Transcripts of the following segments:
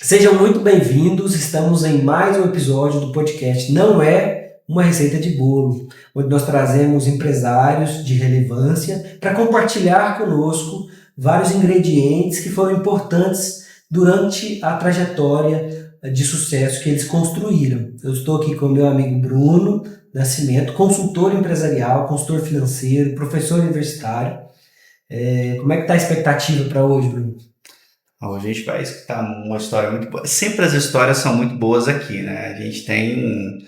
Sejam muito bem-vindos, estamos em mais um episódio do podcast Não é uma Receita de Bolo, onde nós trazemos empresários de relevância para compartilhar conosco vários ingredientes que foram importantes durante a trajetória de sucesso que eles construíram. Eu estou aqui com o meu amigo Bruno Nascimento, consultor empresarial, consultor financeiro, professor universitário. Como é que está a expectativa para hoje, Bruno? Hoje a gente vai escutar uma história muito boa. Sempre as histórias são muito boas aqui, né? A gente tem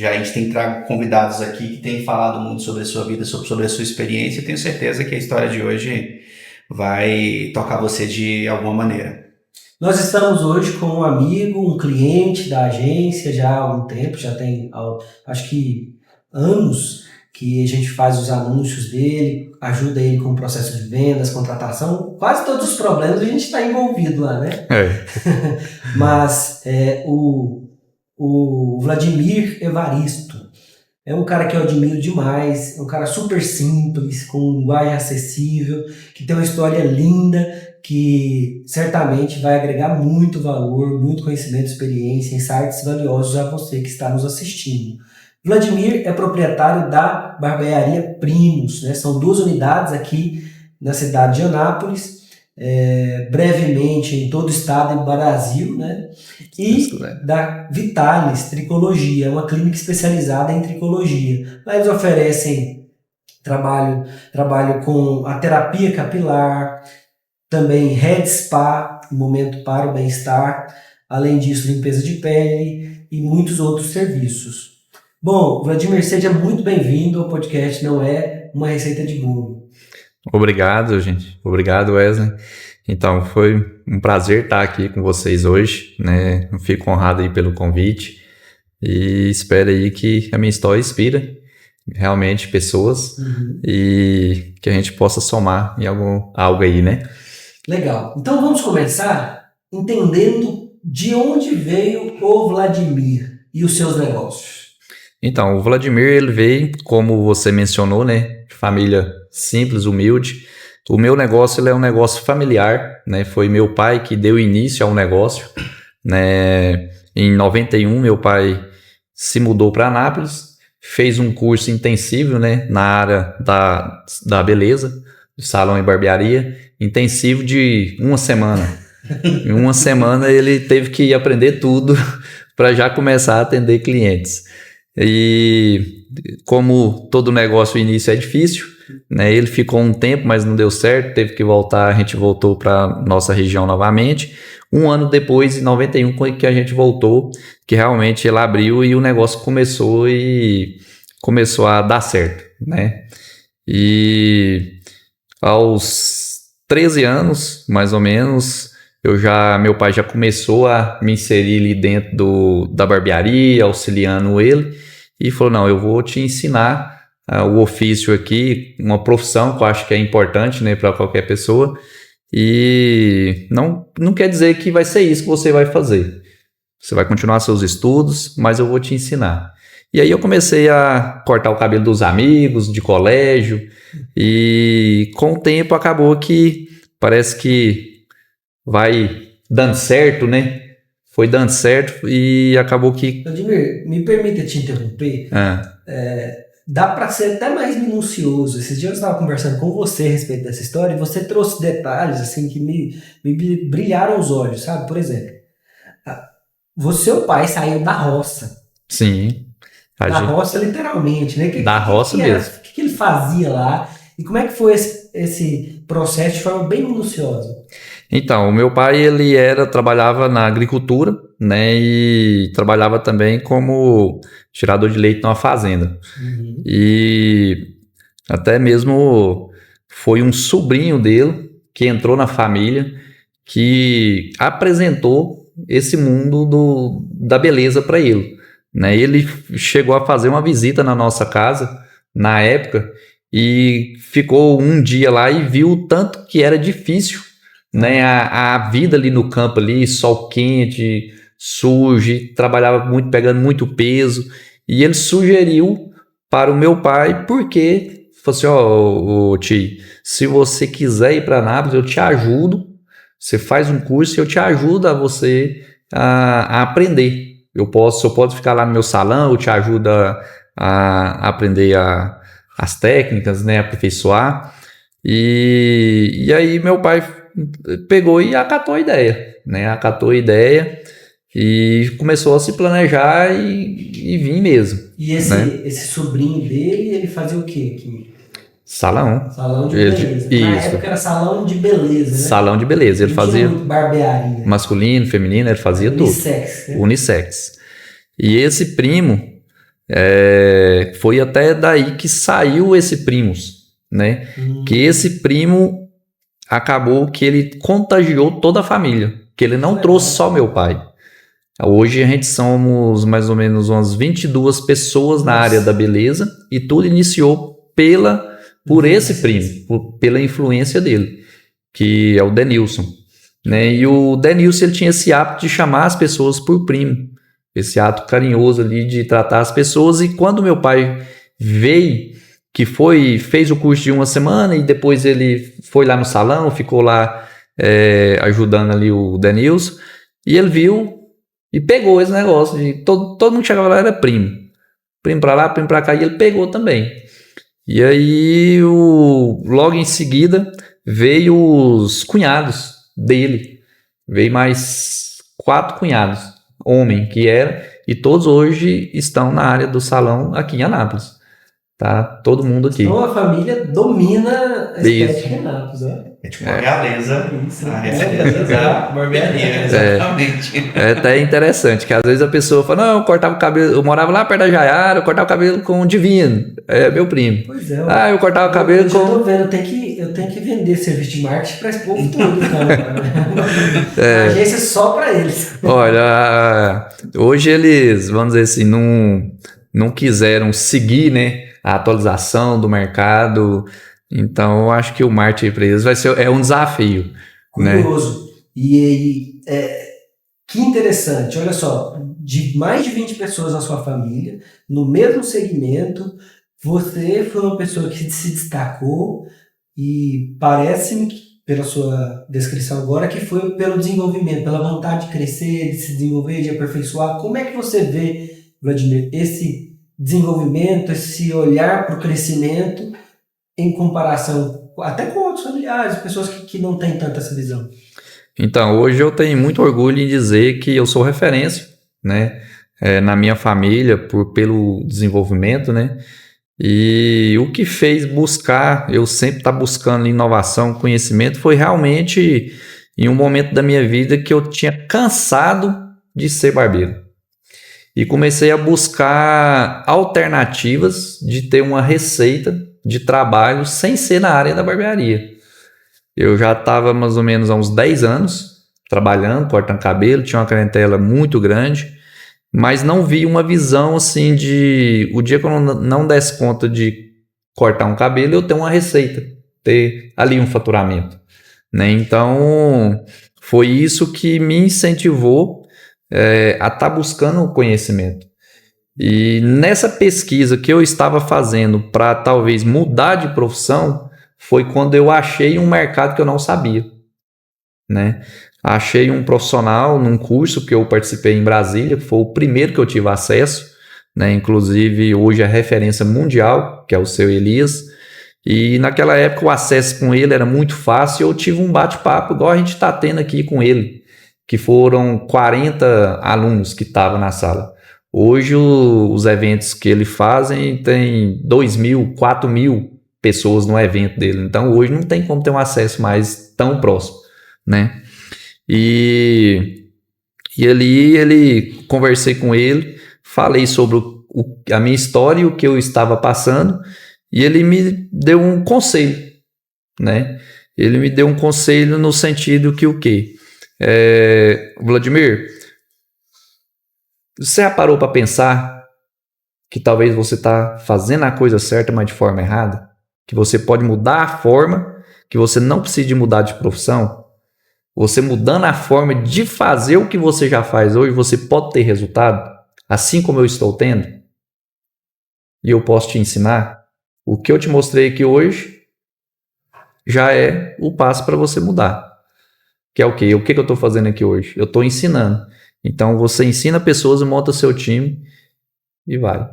a gente tem trago convidados aqui que têm falado muito sobre a sua vida, sobre a sua experiência. Eu tenho certeza que a história de hoje vai tocar você de alguma maneira. Nós estamos hoje com um amigo, um cliente da agência já há algum tempo, já tem acho que anos que a gente faz os anúncios dele, ajuda ele com o processo de vendas, contratação, quase todos os problemas a gente está envolvido lá, né? Mas o Vladimir Evaristo é um cara que eu admiro demais, é um cara super simples, com linguagem acessível, que tem uma história linda, que certamente vai agregar muito valor, muito conhecimento, experiência, insights valiosos a você que está nos assistindo. Vladimir é proprietário da barbearia Primos, né? São 2 unidades aqui na cidade de Anápolis, brevemente em todo o estado e Brasil, né? E da Vitalis Tricologia, uma clínica especializada em tricologia. Lá eles oferecem trabalho com a terapia capilar, também Head Spa, momento para o bem-estar, além disso limpeza de pele e muitos outros serviços. Bom, Vladimir, seja muito bem-vindo ao podcast Não é uma Receita de Bolo. Obrigado, gente. Obrigado, Wesley. Então, foi um prazer estar aqui com vocês hoje, né? Eu fico honrado aí pelo convite e espero aí que a minha história inspire realmente pessoas e que a gente possa somar em algo aí, né? Legal. Então, vamos começar entendendo de onde veio o Vladimir e os seus negócios. Então, o Vladimir, ele veio, como você mencionou, né? De família simples, humilde. O meu negócio, ele é um negócio familiar, né? Foi meu pai que deu início ao negócio, né? Em 91, meu pai se mudou para Anápolis, fez um curso intensivo, né? Na área da beleza, do salão e barbearia, intensivo de 1 semana. Em 1 semana, ele teve que aprender tudo para já começar a atender clientes. E como todo negócio, o início é difícil, né? Ele ficou um tempo, mas não deu certo, teve que voltar, a gente voltou para nossa região novamente. 1 ano depois, em 91, que a gente voltou, que realmente ele abriu e o negócio começou a dar certo, né? E aos 13 anos, mais ou menos, meu pai já começou a me inserir ali dentro da barbearia, auxiliando ele, e falou, não, eu vou te ensinar o ofício aqui, uma profissão que eu acho que é importante, né, para qualquer pessoa, e não quer dizer que vai ser isso que você vai fazer. Você vai continuar seus estudos, mas eu vou te ensinar. E aí eu comecei a cortar o cabelo dos amigos, de colégio, e com o tempo acabou que parece que vai dando certo, né? Foi dando certo e acabou que... Vladimir, me permita te interromper. Dá para ser até mais minucioso. Esses dias eu estava conversando com você a respeito dessa história e você trouxe detalhes assim que me brilharam os olhos, sabe? Por exemplo, seu pai saiu da roça. Sim. Roça literalmente, né? Da roça mesmo. O que ele fazia lá e como é que foi esse processo de forma bem minuciosa? Então, o meu pai, trabalhava na agricultura, né, e trabalhava também como tirador de leite numa fazenda. E até mesmo foi um sobrinho dele que entrou na família, que apresentou esse mundo da beleza para ele, né? Ele chegou a fazer uma visita na nossa casa, na época, e ficou um dia lá e viu o tanto que era difícil, né, a vida ali no campo, ali, sol quente, sujo, trabalhava muito, pegando muito peso, e ele sugeriu para o meu pai, porque falou assim, tio, se você quiser ir para Anápolis, eu te ajudo, Você faz um curso e eu te ajudo a você a aprender. Eu posso ficar lá no meu salão, eu te ajudo a aprender as técnicas, né, aperfeiçoar. E aí meu pai pegou e acatou a ideia, né? Acatou a ideia e começou a se planejar e vir mesmo. E esse sobrinho dele, ele fazia o quê? Salão. Salão de beleza. Na época era salão de beleza, né? Salão de beleza. Ele fazia barbearia. Masculino, feminino, ele fazia Unissex, tudo. Né? Unissex. E esse primo, foi até daí que saiu esse Primus, né? Que esse primo acabou que ele contagiou toda a família. Que ele não trouxe só meu pai. Hoje a gente somos mais ou menos umas 22 pessoas na área da beleza e tudo iniciou por esse primo, pela influência dele, que é o Denilson, né? E o Denilson, ele tinha esse hábito de chamar as pessoas por primo, esse ato carinhoso ali de tratar as pessoas. E quando meu pai veio, fez o curso de uma semana e depois ele foi lá no salão, ficou lá ajudando ali o Denilson, e ele viu e pegou esse negócio de todo mundo chegava lá, era primo pra lá, primo pra cá, e ele pegou também. E aí, logo em seguida, veio os cunhados dele. Veio mais 4 cunhados, homem que era, e todos hoje estão na área do salão aqui em Anápolis. Tá? Todo mundo aqui. Então a família domina a estética em Anápolis, né? É tipo uma realeza. Isso, A realeza da barbearia, exatamente. É até interessante, que às vezes a pessoa fala, não, eu cortava o cabelo, eu morava lá perto da Jaiara, eu cortava o cabelo com o Divino, meu primo. Pois é. Eu cortava o cabelo com... Eu tô vendo, eu tenho que vender serviço de marketing para esse povo todo, então. A agência só para eles. Olha, hoje eles, vamos dizer assim, não quiseram seguir, né, a atualização do mercado. Então, eu acho que o marketing para eles vai ser um desafio. Curioso. Né? E que interessante. Olha só, de mais de 20 pessoas na sua família, no mesmo segmento, você foi uma pessoa que se destacou e parece-me, pela sua descrição agora, que foi pelo desenvolvimento, pela vontade de crescer, de se desenvolver, de aperfeiçoar. Como é que você vê, Vladimir, esse desenvolvimento, esse olhar para o crescimento em comparação até com outros familiares, pessoas que não têm tanta essa visão? Então, hoje eu tenho muito orgulho em dizer que eu sou referência, né, na minha família pelo desenvolvimento, né, e o que fez eu sempre estar buscando inovação, conhecimento, foi realmente em um momento da minha vida que eu tinha cansado de ser barbeiro. E comecei a buscar alternativas de ter uma receita de trabalho sem ser na área da barbearia. Eu já estava mais ou menos há uns 10 anos trabalhando, cortando cabelo, tinha uma clientela muito grande, mas não vi uma visão assim de o dia que eu não desse conta de cortar um cabelo, eu ter uma receita, ter ali um faturamento, né? Então, foi isso que me incentivou a estar buscando o conhecimento. E nessa pesquisa que eu estava fazendo para talvez mudar de profissão, foi quando eu achei um mercado que eu não sabia, né? Achei um profissional num curso que eu participei em Brasília, que foi o primeiro que eu tive acesso, né? Inclusive hoje é referência mundial, que é o seu Elias, e naquela época o acesso com ele era muito fácil, e eu tive um bate-papo igual a gente está tendo aqui com ele, que foram 40 alunos que estavam na sala. Hoje os eventos que ele fazem tem 2.000, 4.000 pessoas no evento dele. Então hoje não tem como ter um acesso mais tão próximo, né? E ali conversei com ele, falei sobre a minha história e o que eu estava passando, e ele me deu um conselho, né? Ele me deu um conselho no sentido que o quê? Vladimir, você já parou para pensar que talvez você está fazendo a coisa certa, mas de forma errada? Que você pode mudar a forma, que você não precisa de mudar de profissão? Você mudando a forma de fazer o que você já faz hoje, você pode ter resultado, assim como eu estou tendo? E eu posso te ensinar. O que eu te mostrei aqui hoje já é o passo para você mudar. que é o quê? O que eu estou fazendo aqui hoje? Eu estou ensinando. Então, você ensina pessoas e monta seu time e vai.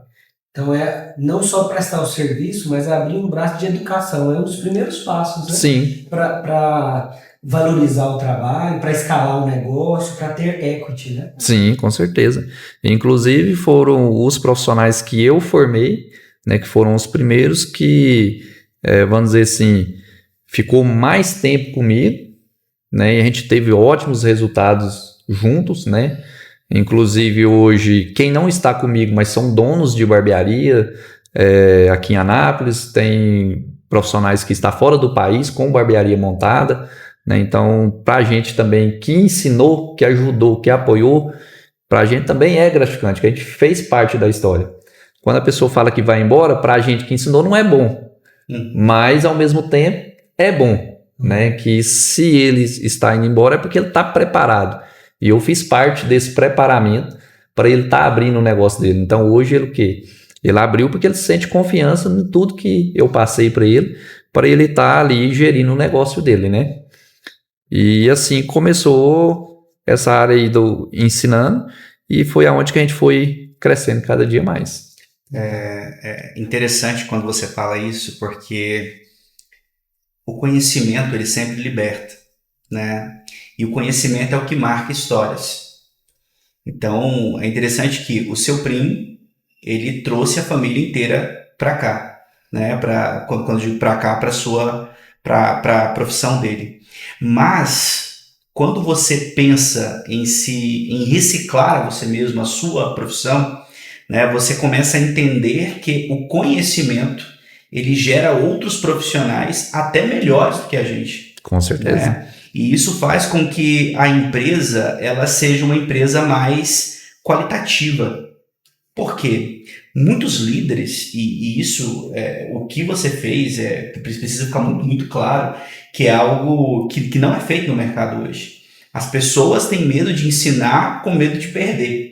Então é não só prestar o serviço, mas abrir um braço de educação. É um dos primeiros passos, né? Sim, Para valorizar o trabalho, para escalar o negócio, para ter equity, né? sim, com certeza. Inclusive, foram os profissionais que eu formei, né, que foram os primeiros que, vamos dizer assim, ficou mais tempo comigo, né, e a gente teve ótimos resultados juntos, né? Inclusive, hoje, quem não está comigo, mas são donos de barbearia, aqui em Anápolis, tem profissionais que estão fora do país com barbearia montada, né? Então, para a gente também, que ensinou, que ajudou, que apoiou, para a gente também é gratificante, que a gente fez parte da história. Quando a pessoa fala que vai embora, para a gente que ensinou não é bom, mas ao mesmo tempo é bom, né? Que se ele está indo embora é porque ele está preparado. E eu fiz parte desse preparamento para ele estar abrindo o negócio dele. Então hoje ele o quê? Ele abriu porque ele sente confiança em tudo que eu passei para ele estar ali gerindo o negócio dele, né? E assim começou essa área aí do ensinando e foi aonde que a gente foi crescendo cada dia mais. É interessante quando você fala isso, porque o conhecimento ele sempre liberta, né? E o conhecimento é o que marca histórias. Então é interessante que o seu primo ele trouxe a família inteira para cá, né? Quando eu digo para cá, para a profissão dele. Mas quando você pensa em reciclar você mesmo a sua profissão, né? Você começa a entender que o conhecimento ele gera outros profissionais até melhores do que a gente. Com certeza. Né? E isso faz com que a empresa ela seja uma empresa mais qualitativa. Por quê? Muitos líderes, e isso, o que você fez, precisa ficar muito, muito claro, que é algo que não é feito no mercado hoje. As pessoas têm medo de ensinar com medo de perder.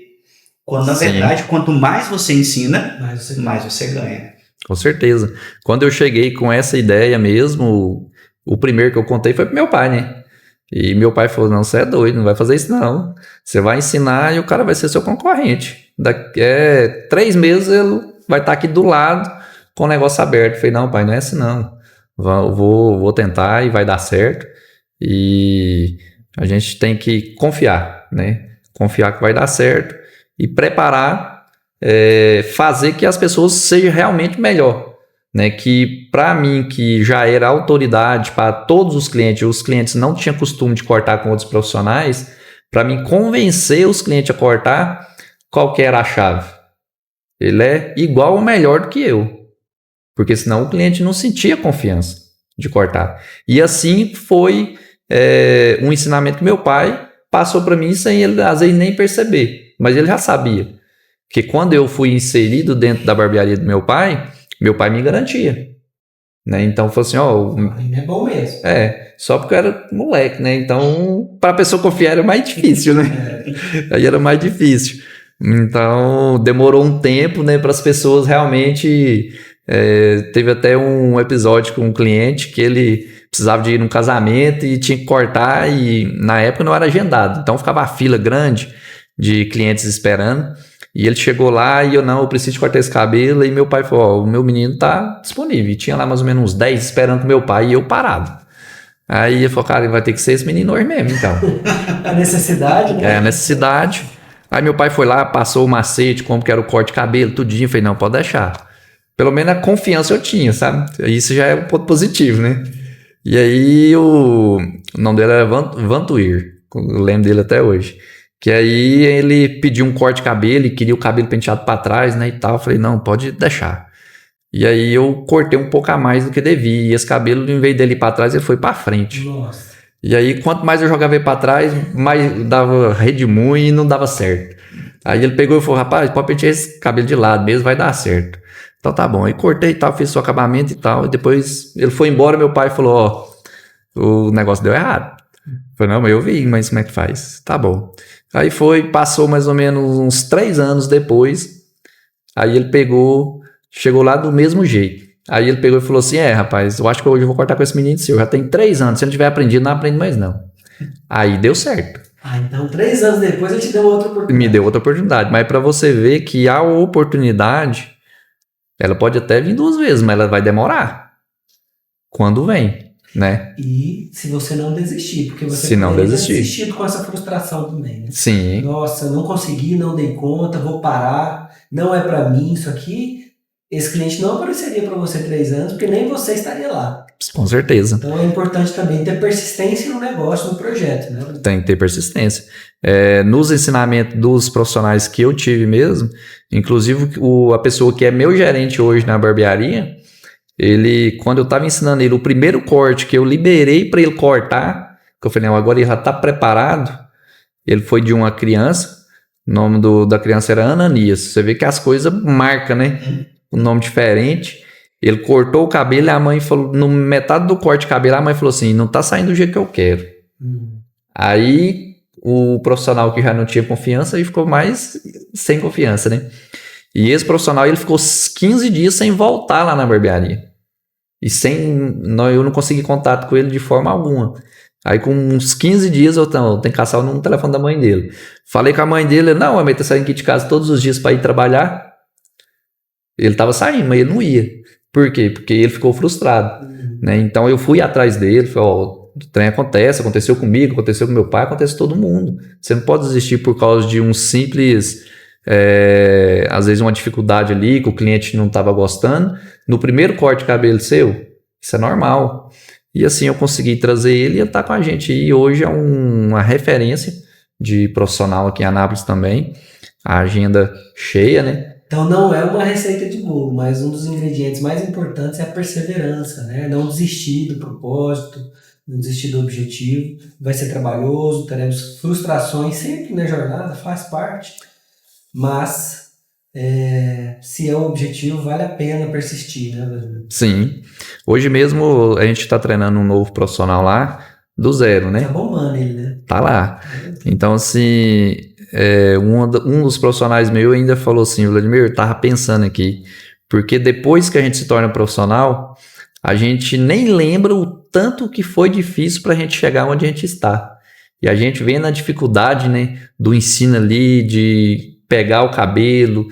Quando, na verdade, quanto mais você ensina, mais você ganha. Com certeza. Quando eu cheguei com essa ideia mesmo, o primeiro que eu contei foi pro meu pai, né? E meu pai falou, não, você é doido, não vai fazer isso não. Você vai ensinar e o cara vai ser seu concorrente. Daqui 3 meses ele vai estar aqui do lado com o negócio aberto. Eu falei, não, pai, não é assim não. Vou tentar e vai dar certo. E a gente tem que confiar, né? Confiar que vai dar certo e preparar, fazer que as pessoas sejam realmente melhor. Né, que para mim, que já era autoridade para todos os clientes não tinham costume de cortar com outros profissionais, para mim convencer os clientes a cortar, qual que era a chave? Ele é igual ou melhor do que eu, porque senão o cliente não sentia confiança de cortar. E assim foi um ensinamento que meu pai passou para mim sem ele às vezes nem perceber, mas ele já sabia, que quando eu fui inserido dentro da barbearia do meu pai me garantia, né? Então, falou assim, é bom mesmo. Só porque eu era moleque, né? Então, para a pessoa confiar era mais difícil, né? Aí era mais difícil. Então, demorou um tempo, né? Para as pessoas realmente... teve até um episódio com um cliente que ele precisava de ir num casamento e tinha que cortar e na época não era agendado. Então, ficava a fila grande de clientes esperando. E ele chegou lá e eu preciso cortar esse cabelo. E meu pai falou, o meu menino tá disponível. E tinha lá mais ou menos uns 10 esperando com meu pai e eu parado. Aí ele falou, cara, vai ter que ser esse menino hoje mesmo, então. A necessidade, né? A necessidade. Aí meu pai foi lá, passou o macete, como que era o corte de cabelo, tudinho. Eu falei, não, pode deixar. Pelo menos a confiança eu tinha, sabe? Isso já é um ponto positivo, né? E aí o nome dele era Vantuir. Eu lembro dele até hoje. Que aí ele pediu um corte de cabelo e queria o cabelo penteado para trás, né, e tal. Eu falei, não, pode deixar. E aí eu cortei um pouco a mais do que devia. E esse cabelo, em vez dele ir para trás, ele foi para frente. Nossa. E aí, quanto mais eu jogava ele para trás, mais dava redemoinho e não dava certo. Aí ele pegou e falou, rapaz, pode pentear esse cabelo de lado mesmo, vai dar certo. Então tá bom. Aí cortei e tal, fiz o acabamento e tal. E depois ele foi embora, meu pai falou, o negócio deu errado. Eu falei, não, mas eu vi, mas como é que faz? Tá bom. Aí passou mais ou menos uns 3 anos depois, aí ele chegou lá do mesmo jeito. Aí ele pegou e falou assim, rapaz, eu acho que hoje eu vou cortar com esse menino seu, já tem 3 anos, se eu não tiver aprendido, não aprende mais não. Aí deu certo. Então 3 anos depois ele te deu outra oportunidade. Me deu outra oportunidade. Mas para você ver que a oportunidade, ela pode até vir 2 vezes, mas ela vai demorar. Quando vem, né? E se você não desistir, porque você Se não poderia ter desistir. desistido com essa frustração também, né? Sim, Nossa, não consegui, não dei conta, vou parar, não é para mim isso aqui. Esse cliente não apareceria para você 3 anos, porque nem você estaria lá. com certeza. Então é importante também ter persistência no negócio, no projeto, né? Tem que ter persistência. Nos ensinamentos dos profissionais que eu tive mesmo, inclusive a pessoa que é meu gerente hoje na barbearia, ele, quando eu estava ensinando ele o primeiro corte que eu liberei para ele cortar, que eu falei, não, agora ele já está preparado, ele foi de uma criança, o nome da criança era Ananias. Você vê que as coisas marcam, né? Um nome diferente. Ele cortou o cabelo e a mãe falou, no metade do corte de cabelo, a mãe falou assim, não tá saindo do jeito que eu quero. Aí o profissional que já não tinha confiança, aí ficou mais sem confiança, né? E esse profissional, ele ficou 15 dias sem voltar lá na barbearia. E eu não consegui contato com ele de forma alguma. Aí com uns 15 dias eu tenho que caçar no telefone da mãe dele. Falei com a mãe dele, não, a mãe tá saindo aqui de casa todos os dias para ir trabalhar. Ele tava saindo, mas ele não ia. Por quê? Porque ele ficou frustrado. Né? Então eu fui atrás dele, falei, o trem aconteceu comigo, aconteceu com meu pai, acontece com todo mundo. Você não pode desistir por causa de um simples, às vezes uma dificuldade ali, que o cliente não estava gostando. No primeiro corte de cabelo seu, isso é normal. E assim eu consegui trazer ele e ele tá com a gente. E hoje é uma referência de profissional aqui em Anápolis também. A agenda cheia, né? Então não é uma receita de bolo, mas um dos ingredientes mais importantes é a perseverança, né? Não desistir do propósito, não desistir do objetivo. Vai ser trabalhoso, teremos frustrações sempre na jornada, faz parte. Mas se é o objetivo, vale a pena persistir, né? Sim. Hoje mesmo a gente está treinando um novo profissional lá do zero, né? Tá bombando ele, né? Tá lá. Então, assim, um dos profissionais meus ainda falou assim, Vladimir, eu tava pensando aqui, porque depois que a gente se torna profissional, a gente nem lembra o tanto que foi difícil para a gente chegar onde a gente está. E a gente vê na dificuldade, né, do ensino ali, de pegar o cabelo,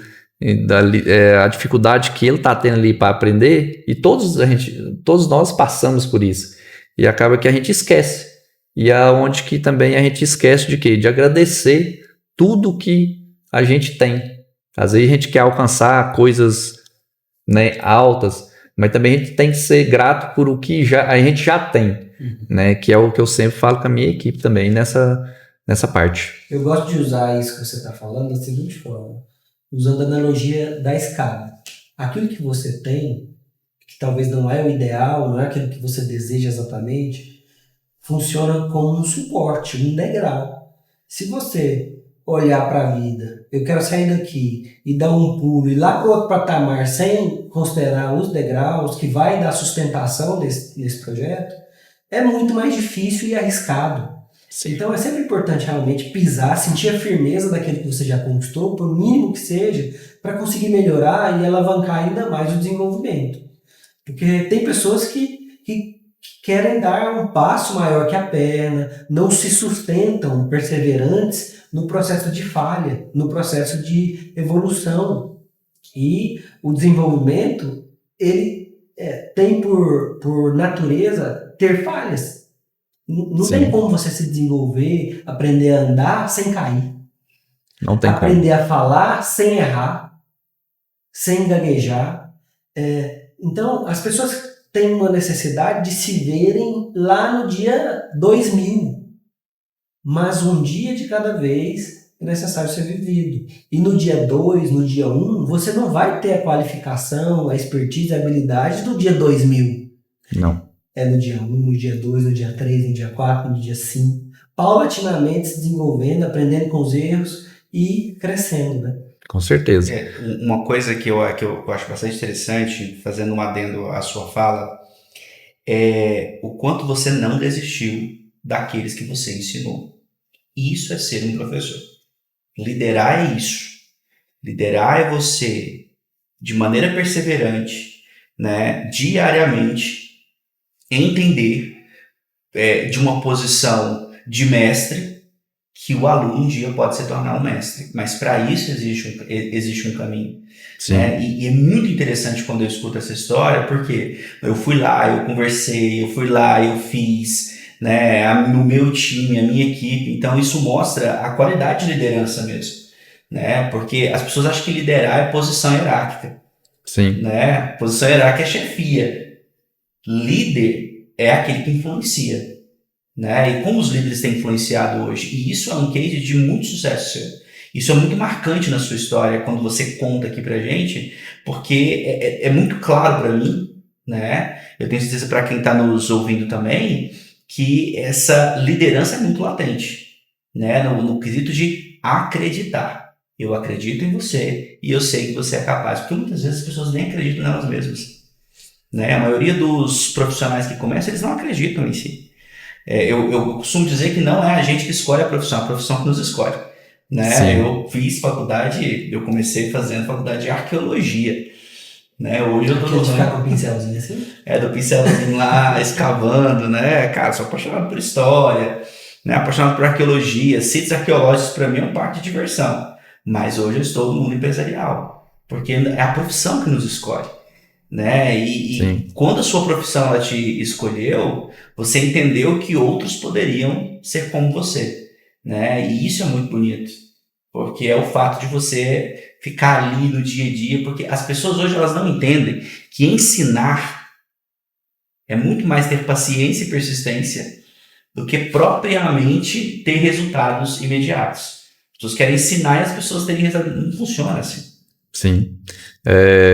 a dificuldade que ele tá tendo ali para aprender, e todos nós passamos por isso. E acaba que a gente esquece. E é onde que também a gente esquece de quê? De agradecer tudo que a gente tem. Às vezes a gente quer alcançar coisas, né, altas, mas também a gente tem que ser grato por o que a gente já tem, né? Que é o que eu sempre falo com a minha equipe também nessa parte. Eu gosto de usar isso que você está falando da seguinte forma, usando a analogia da escada. Aquilo que você tem, que talvez não é o ideal, não é aquilo que você deseja exatamente, funciona como um suporte, um degrau. Se você olhar para a vida, eu quero sair daqui e dar um pulo e ir lá para outro patamar sem considerar os degraus que vai dar sustentação nesse projeto, é muito mais difícil e arriscado. Sim. Então é sempre importante realmente pisar, sentir a firmeza daquilo que você já conquistou, por mínimo que seja, para conseguir melhorar e alavancar ainda mais o desenvolvimento. Porque tem pessoas que querem dar um passo maior que a perna, não se sustentam perseverantes no processo de falha, no processo de evolução. E o desenvolvimento, ele tem por natureza ter falhas. Não Sim. tem como você se desenvolver, aprender a andar sem cair. Não tem aprender como. a falar sem errar, sem gaguejar. Então, as pessoas têm uma necessidade de se verem lá no dia 2000. Mas um dia de cada vez é necessário ser vivido. E no dia 2, no dia 1, você não vai ter a qualificação, a expertise, a habilidade do dia 2000. Não. É no dia 1, no dia 2, no dia 3, no dia 4, no dia 5. Paulatinamente se desenvolvendo, aprendendo com os erros e crescendo, né? Com certeza. Uma coisa que eu acho bastante interessante, fazendo um adendo à sua fala, é o quanto você não desistiu daqueles que você ensinou. Isso é ser um professor. Liderar é isso. Liderar é você, de maneira perseverante, né, diariamente, entender de uma posição de mestre que o aluno um dia pode se tornar um mestre. Mas para isso existe um caminho. Sim. Né? E é muito interessante quando eu escuto essa história, porque eu fui lá, eu conversei, eu fui lá, eu fiz, né, no meu time, a minha equipe. Então isso mostra a qualidade de liderança mesmo. Né? Porque as pessoas acham que liderar é posição hierárquica. Sim. Né? Posição hierárquica é chefia. Líder é aquele que influencia. Né? E como os líderes têm influenciado hoje. E isso é um case de muito sucesso seu. Isso é muito marcante na sua história quando você conta aqui pra gente, porque é muito claro para mim, né? Eu tenho certeza para quem está nos ouvindo também, que essa liderança é muito latente, né? No quesito de acreditar. Eu acredito em você e eu sei que você é capaz, porque muitas vezes as pessoas nem acreditam nelas mesmas. Né? A maioria dos profissionais que começam, eles não acreditam em si. Eu costumo dizer que não é a gente que escolhe a profissão que nos escolhe. Né? Eu fiz faculdade, eu comecei fazendo faculdade de arqueologia. Né? Hoje eu tô no ficar com o pincelzinho assim? Do pincelzinho lá, escavando, né? Cara, sou apaixonado por história, né? Apaixonado por arqueologia. Sítios arqueológicos para mim é uma parte de diversão. Mas hoje eu estou no mundo empresarial, porque é a profissão que nos escolhe. Né? E quando a sua profissão ela te escolheu, você entendeu que outros poderiam ser como você, né? E isso é muito bonito, porque é o fato de você ficar ali no dia a dia, porque as pessoas hoje elas não entendem que ensinar é muito mais ter paciência e persistência do que propriamente ter resultados imediatos. As pessoas querem ensinar e as pessoas terem resultados. Não funciona assim. Sim.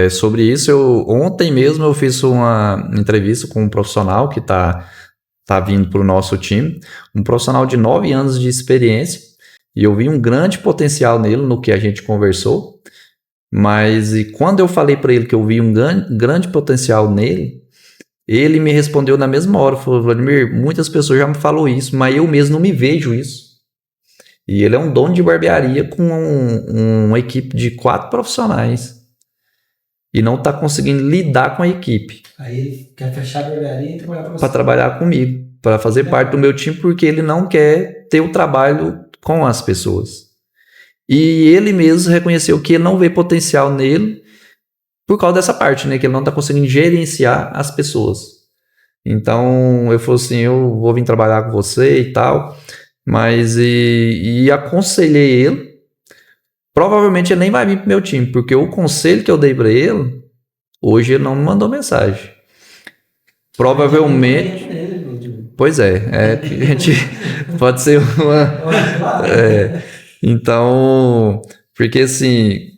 Sobre isso, ontem mesmo eu fiz uma entrevista com um profissional que tá vindo para o nosso time, um profissional de 9 anos de experiência, e eu vi um grande potencial nele no que a gente conversou, mas e quando eu falei para ele que eu vi um grande potencial nele, ele me respondeu na mesma hora, falou: Vladimir, muitas pessoas já me falaram isso, mas eu mesmo não me vejo isso. E ele é um dono de barbearia com uma equipe de 4 profissionais. E não está conseguindo lidar com a equipe. Aí ele quer fechar a barbearia e trabalhar para você. Para trabalhar comigo, para fazer parte do meu time, porque ele não quer ter o trabalho com as pessoas. E ele mesmo reconheceu que ele não vê potencial nele por causa dessa parte, né? Que ele não está conseguindo gerenciar as pessoas. Então, eu falei assim, eu vou vir trabalhar com você e tal, mas e aconselhei ele. Provavelmente ele nem vai vir pro meu time, porque o conselho que eu dei para ele, hoje ele não me mandou mensagem. Provavelmente... Pois a gente pode ser uma... Então, porque assim,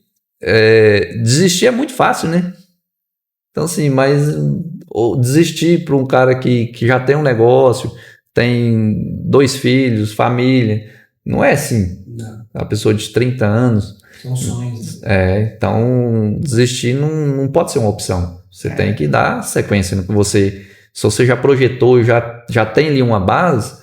desistir é muito fácil, né? Então assim, mas desistir para um cara que já tem um negócio, tem 2 filhos, família, não é assim. Não. A pessoa de 30 anos. São sonhos. Então desistir não pode ser uma opção. Você tem que dar sequência no que você... Se você já projetou, já tem ali uma base,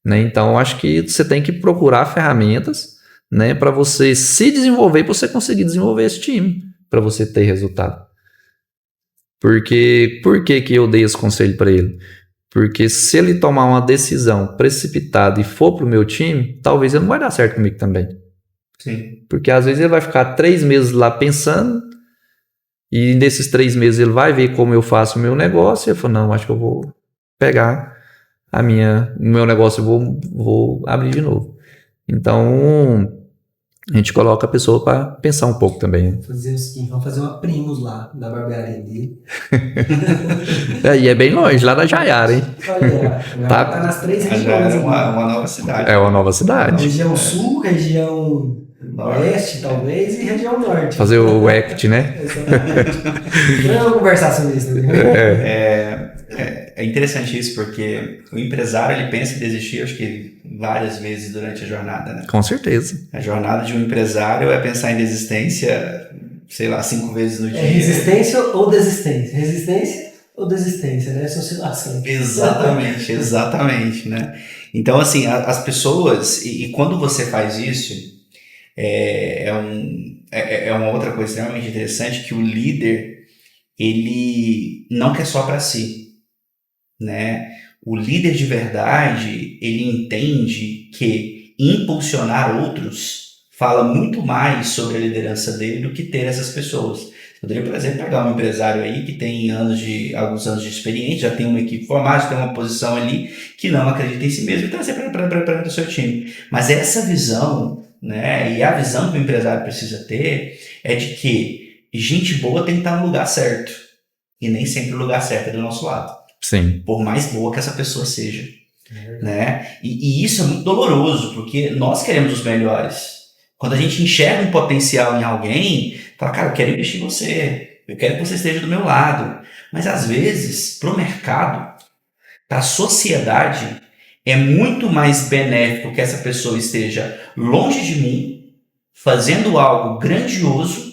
né? Então acho que você tem que procurar ferramentas, né, para você se desenvolver, para você conseguir desenvolver esse time, para você ter resultado. Por que eu dei esse conselho para ele? Porque se ele tomar uma decisão precipitada e for pro meu time, talvez ele não vai dar certo comigo também. Sim. Porque às vezes ele vai ficar 3 meses lá pensando, e nesses 3 meses ele vai ver como eu faço o meu negócio, e eu falo, não, acho que eu vou pegar o meu negócio e vou abrir de novo. Então, a gente coloca a pessoa para pensar um pouco também. Fazer o seguinte, vamos fazer uma primos lá, da barbearia dele. E é bem longe, lá na Jaiara, hein? Olha, tá nas 3 regiões. É uma nova cidade. É uma nova cidade. Região sul, região oeste, talvez, e região norte. Fazer o ACT, né? Exatamente. Vamos conversar sobre isso. É interessante isso, porque o empresário ele pensa em desistir, acho que várias vezes durante a jornada, né? Com certeza. A jornada de um empresário é pensar em desistência, sei lá, 5 vezes no dia. É resistência ou desistência? Resistência ou desistência, né? Essa oscilação. Exatamente, né? Então, assim, as pessoas, e quando você faz isso, é uma outra coisa extremamente interessante, que o líder, ele não quer só para si, né? O líder de verdade, ele entende que impulsionar outros fala muito mais sobre a liderança dele do que ter essas pessoas. Poderia, por exemplo, pegar um empresário aí que tem alguns anos de experiência, já tem uma equipe formada, já tem uma posição ali, que não acredita em si mesmo e trazer para o seu time. Mas essa visão, né, e a visão que o empresário precisa ter é de que gente boa tem que estar no lugar certo. E nem sempre o lugar certo é do nosso lado. Sim. Por mais boa que essa pessoa seja. Né? E isso é muito doloroso, porque nós queremos os melhores. Quando a gente enxerga um potencial em alguém, fala, cara, eu quero investir em você, eu quero que você esteja do meu lado. Mas às vezes, para o mercado, para a sociedade, é muito mais benéfico que essa pessoa esteja longe de mim, fazendo algo grandioso,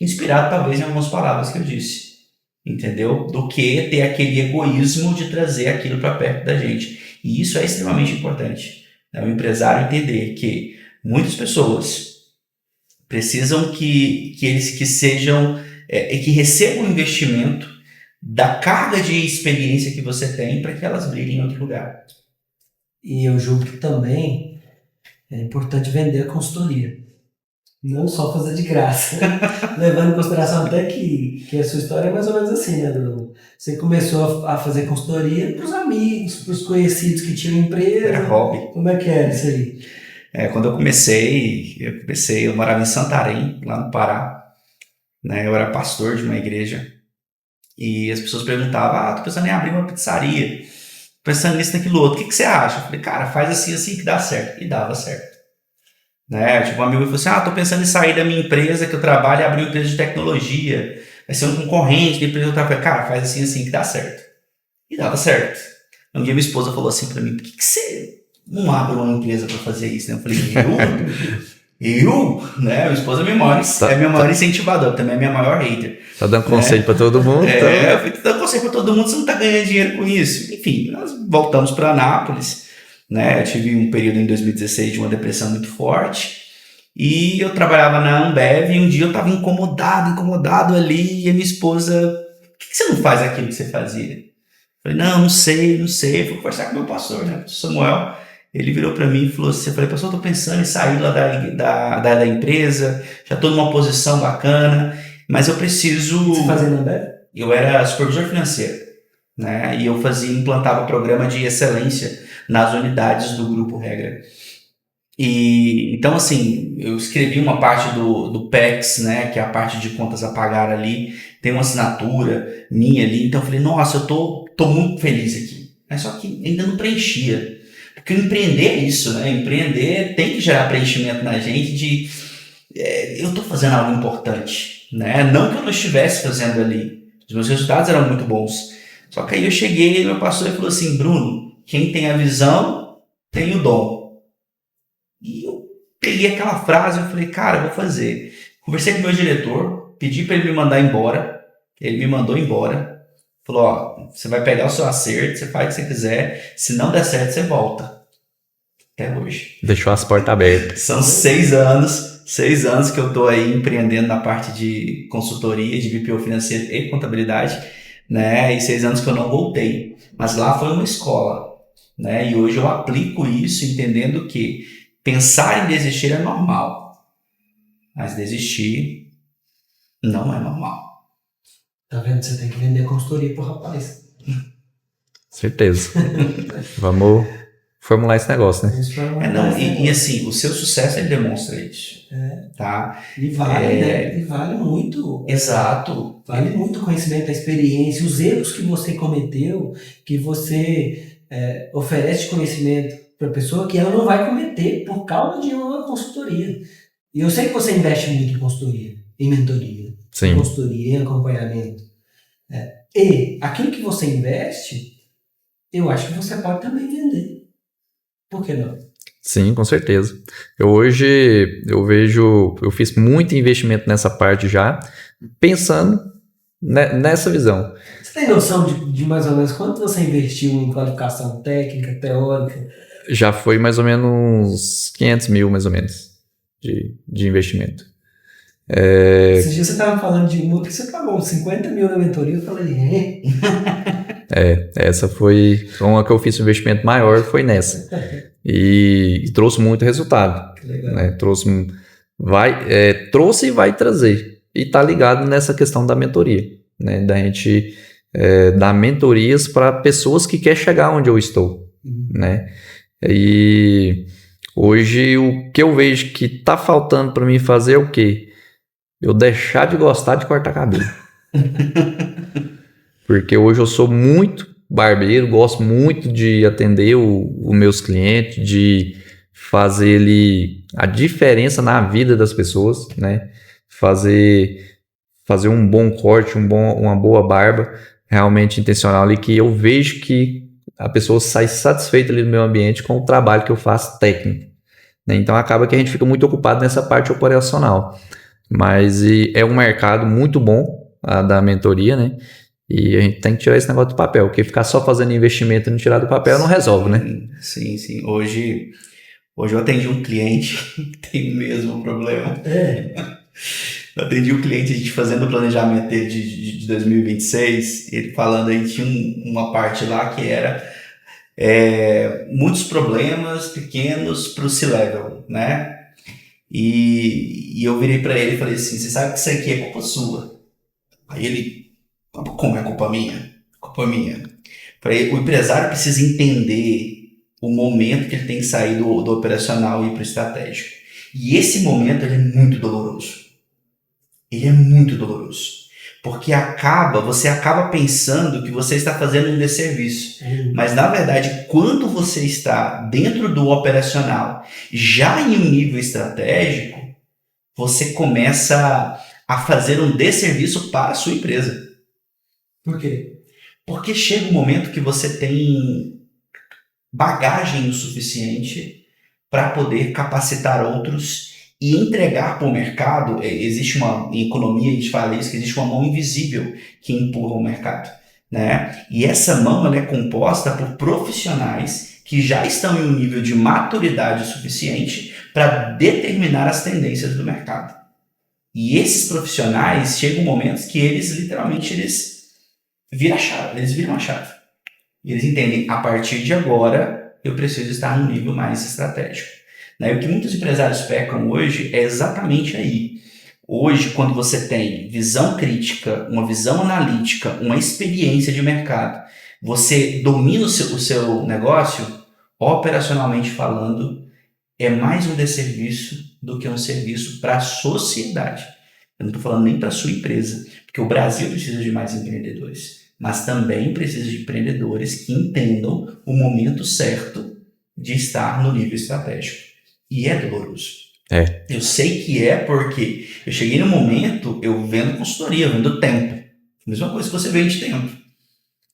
inspirado talvez em algumas palavras que eu disse. Entendeu? Do que ter aquele egoísmo de trazer aquilo para perto da gente. E isso é extremamente importante. É o empresário entender que muitas pessoas precisam que sejam, que recebam um investimento da carga de experiência que você tem para que elas brilhem em outro lugar. E eu julgo que também é importante vender a consultoria. Não só fazer de graça. Levando em consideração até que a sua história é mais ou menos assim, né, Bruno? Você começou a fazer consultoria para os amigos, para os conhecidos que tinham empresa. Era hobby. Como é que era isso aí? Quando eu comecei, eu morava em Santarém, lá no Pará. Né? Eu era pastor de uma igreja. E as pessoas perguntavam, tô pensando em abrir uma pizzaria. Pensando nisso, naquilo outro. O que você acha? Eu falei, cara, faz assim que dá certo. E dava certo. Né? Tipo, um amigo falou assim, tô pensando em sair da minha empresa que eu trabalho e abrir uma empresa de tecnologia. Vai ser um concorrente da empresa que eu trabalho. Cara, faz assim que dá certo. E dava certo. Um dia minha esposa falou assim pra mim, por que você não abre uma empresa pra fazer isso? Né? Eu falei, eu? Né? Minha esposa é minha maior incentivadora, também é minha maior hater. Tá dando conselho pra todo mundo? Eu fui dando conselho pra todo mundo, você não tá ganhando dinheiro com isso. Enfim, nós voltamos pra Anápolis. Né? Eu tive um período em 2016 de uma depressão muito forte e eu trabalhava na Ambev e um dia eu estava incomodado ali e a minha esposa, por que você não faz aquilo que você fazia? Eu falei, não sei, eu fui conversar com o meu pastor, né? O Samuel, ele virou para mim e falou assim, eu falei, pastor, eu tô pensando em sair lá da empresa, já estou numa posição bacana, mas eu preciso... Você fazia na Ambev? Eu era supervisor financeiro, né? E eu implantava programa de excelência nas unidades do Grupo Regra. E então, assim, eu escrevi uma parte do PEX, né, que é a parte de contas a pagar ali, tem uma assinatura minha ali, então eu falei, nossa, eu tô muito feliz aqui. Mas só que ainda não preenchia. Porque empreender é isso, né? Empreender tem que gerar preenchimento na gente de eu tô fazendo algo importante, né? Não que eu não estivesse fazendo ali. Os meus resultados eram muito bons. Só que aí eu cheguei e meu pastor falou assim, Bruno, quem tem a visão, tem o dom. E eu peguei aquela frase e falei, cara, eu vou fazer. Conversei com o meu diretor, pedi para ele me mandar embora. Ele me mandou embora. Falou, você vai pegar o seu acerto, você faz o que você quiser. Se não der certo, você volta. Até hoje. Deixou as portas abertas. São 6 anos que eu estou aí empreendendo na parte de consultoria, de BPO financeiro e contabilidade. Né? E 6 anos que eu não voltei. Mas lá foi uma escola. Né? E hoje eu aplico isso entendendo que pensar em desistir é normal, mas desistir não é normal. Tá vendo? Você tem que vender consultoria pro rapaz. Certeza. Vamos formular esse negócio, né? E assim, o seu sucesso ele demonstra isso. Tá? E vale, né? E vale muito. Exato. Vale muito o conhecimento, a experiência, os erros que você cometeu, que você oferece conhecimento para a pessoa que ela não vai cometer por causa de uma consultoria. E eu sei que você investe muito em consultoria, em mentoria, Sim. em consultoria, em acompanhamento. E aquilo que você investe, eu acho que você pode também vender. Por que não? Sim, com certeza. Eu fiz muito investimento nessa parte já, pensando nessa visão. Você tem noção de mais ou menos quanto você investiu em qualificação técnica, teórica? Já foi mais ou menos 500 mil, mais ou menos, de investimento. Esses dias você estava falando de multa que você pagou 50 mil na mentoria, eu falei, Essa foi uma que eu fiz um investimento maior, foi nessa. E trouxe muito resultado. Legal. Né? Trouxe e vai trazer. E tá ligado nessa questão da mentoria. Né? Da gente dar mentorias para pessoas que querem chegar onde eu estou. Né? E hoje o que eu vejo que tá faltando para mim fazer é o quê? Eu deixar de gostar de cortar cabelo. Porque hoje eu sou muito barbeiro, gosto muito de atender os meus clientes, de fazer a diferença na vida das pessoas, né? Fazer um bom corte, uma boa barba realmente intencional ali, que eu vejo que a pessoa sai satisfeita ali no meu ambiente com o trabalho que eu faço técnico. Né? Então acaba que a gente fica muito ocupado nessa parte operacional. Mas é um mercado muito bom, a da mentoria, né? E a gente tem que tirar esse negócio do papel, porque ficar só fazendo investimento e não tirar do papel não resolve, né? Sim. Hoje eu atendi um cliente que tem o mesmo problema. Eu atendi um cliente, a gente fazendo o planejamento dele de 2026, ele falando aí, tinha uma parte lá que era muitos problemas pequenos para o C-Level, né? E eu virei para ele e falei assim, você sabe que isso aqui é culpa sua. Aí ele, como é culpa minha? Culpa minha. Falei, o empresário precisa entender o momento que ele tem que sair do operacional e ir para o estratégico. E esse momento ele é muito doloroso. Ele é muito doloroso. Porque você acaba pensando que você está fazendo um desserviço. Mas, na verdade, quando você está dentro do operacional, já em um nível estratégico, você começa a fazer um desserviço para a sua empresa. Por quê? Porque chega um momento que você tem bagagem o suficiente para poder capacitar outros e entregar para o mercado. Existe em economia, a gente fala isso, que existe uma mão invisível que empurra o mercado, né? E essa mão ela é composta por profissionais que já estão em um nível de maturidade suficiente para determinar as tendências do mercado. E esses profissionais chegam momentos que eles literalmente viram a chave. Eles entendem, a partir de agora eu preciso estar num nível mais estratégico. Né? O que muitos empresários pecam hoje é exatamente aí. Hoje, quando você tem visão crítica, uma visão analítica, uma experiência de mercado, você domina o seu negócio, operacionalmente falando, é mais um desserviço do que um serviço para a sociedade. Eu não estou falando nem para a sua empresa, porque o Brasil precisa de mais empreendedores, mas também precisa de empreendedores que entendam o momento certo de estar no nível estratégico. E é doloroso. Eu sei que porque eu cheguei no momento, eu vendo consultoria, eu vendo tempo. A mesma coisa que você vende tempo.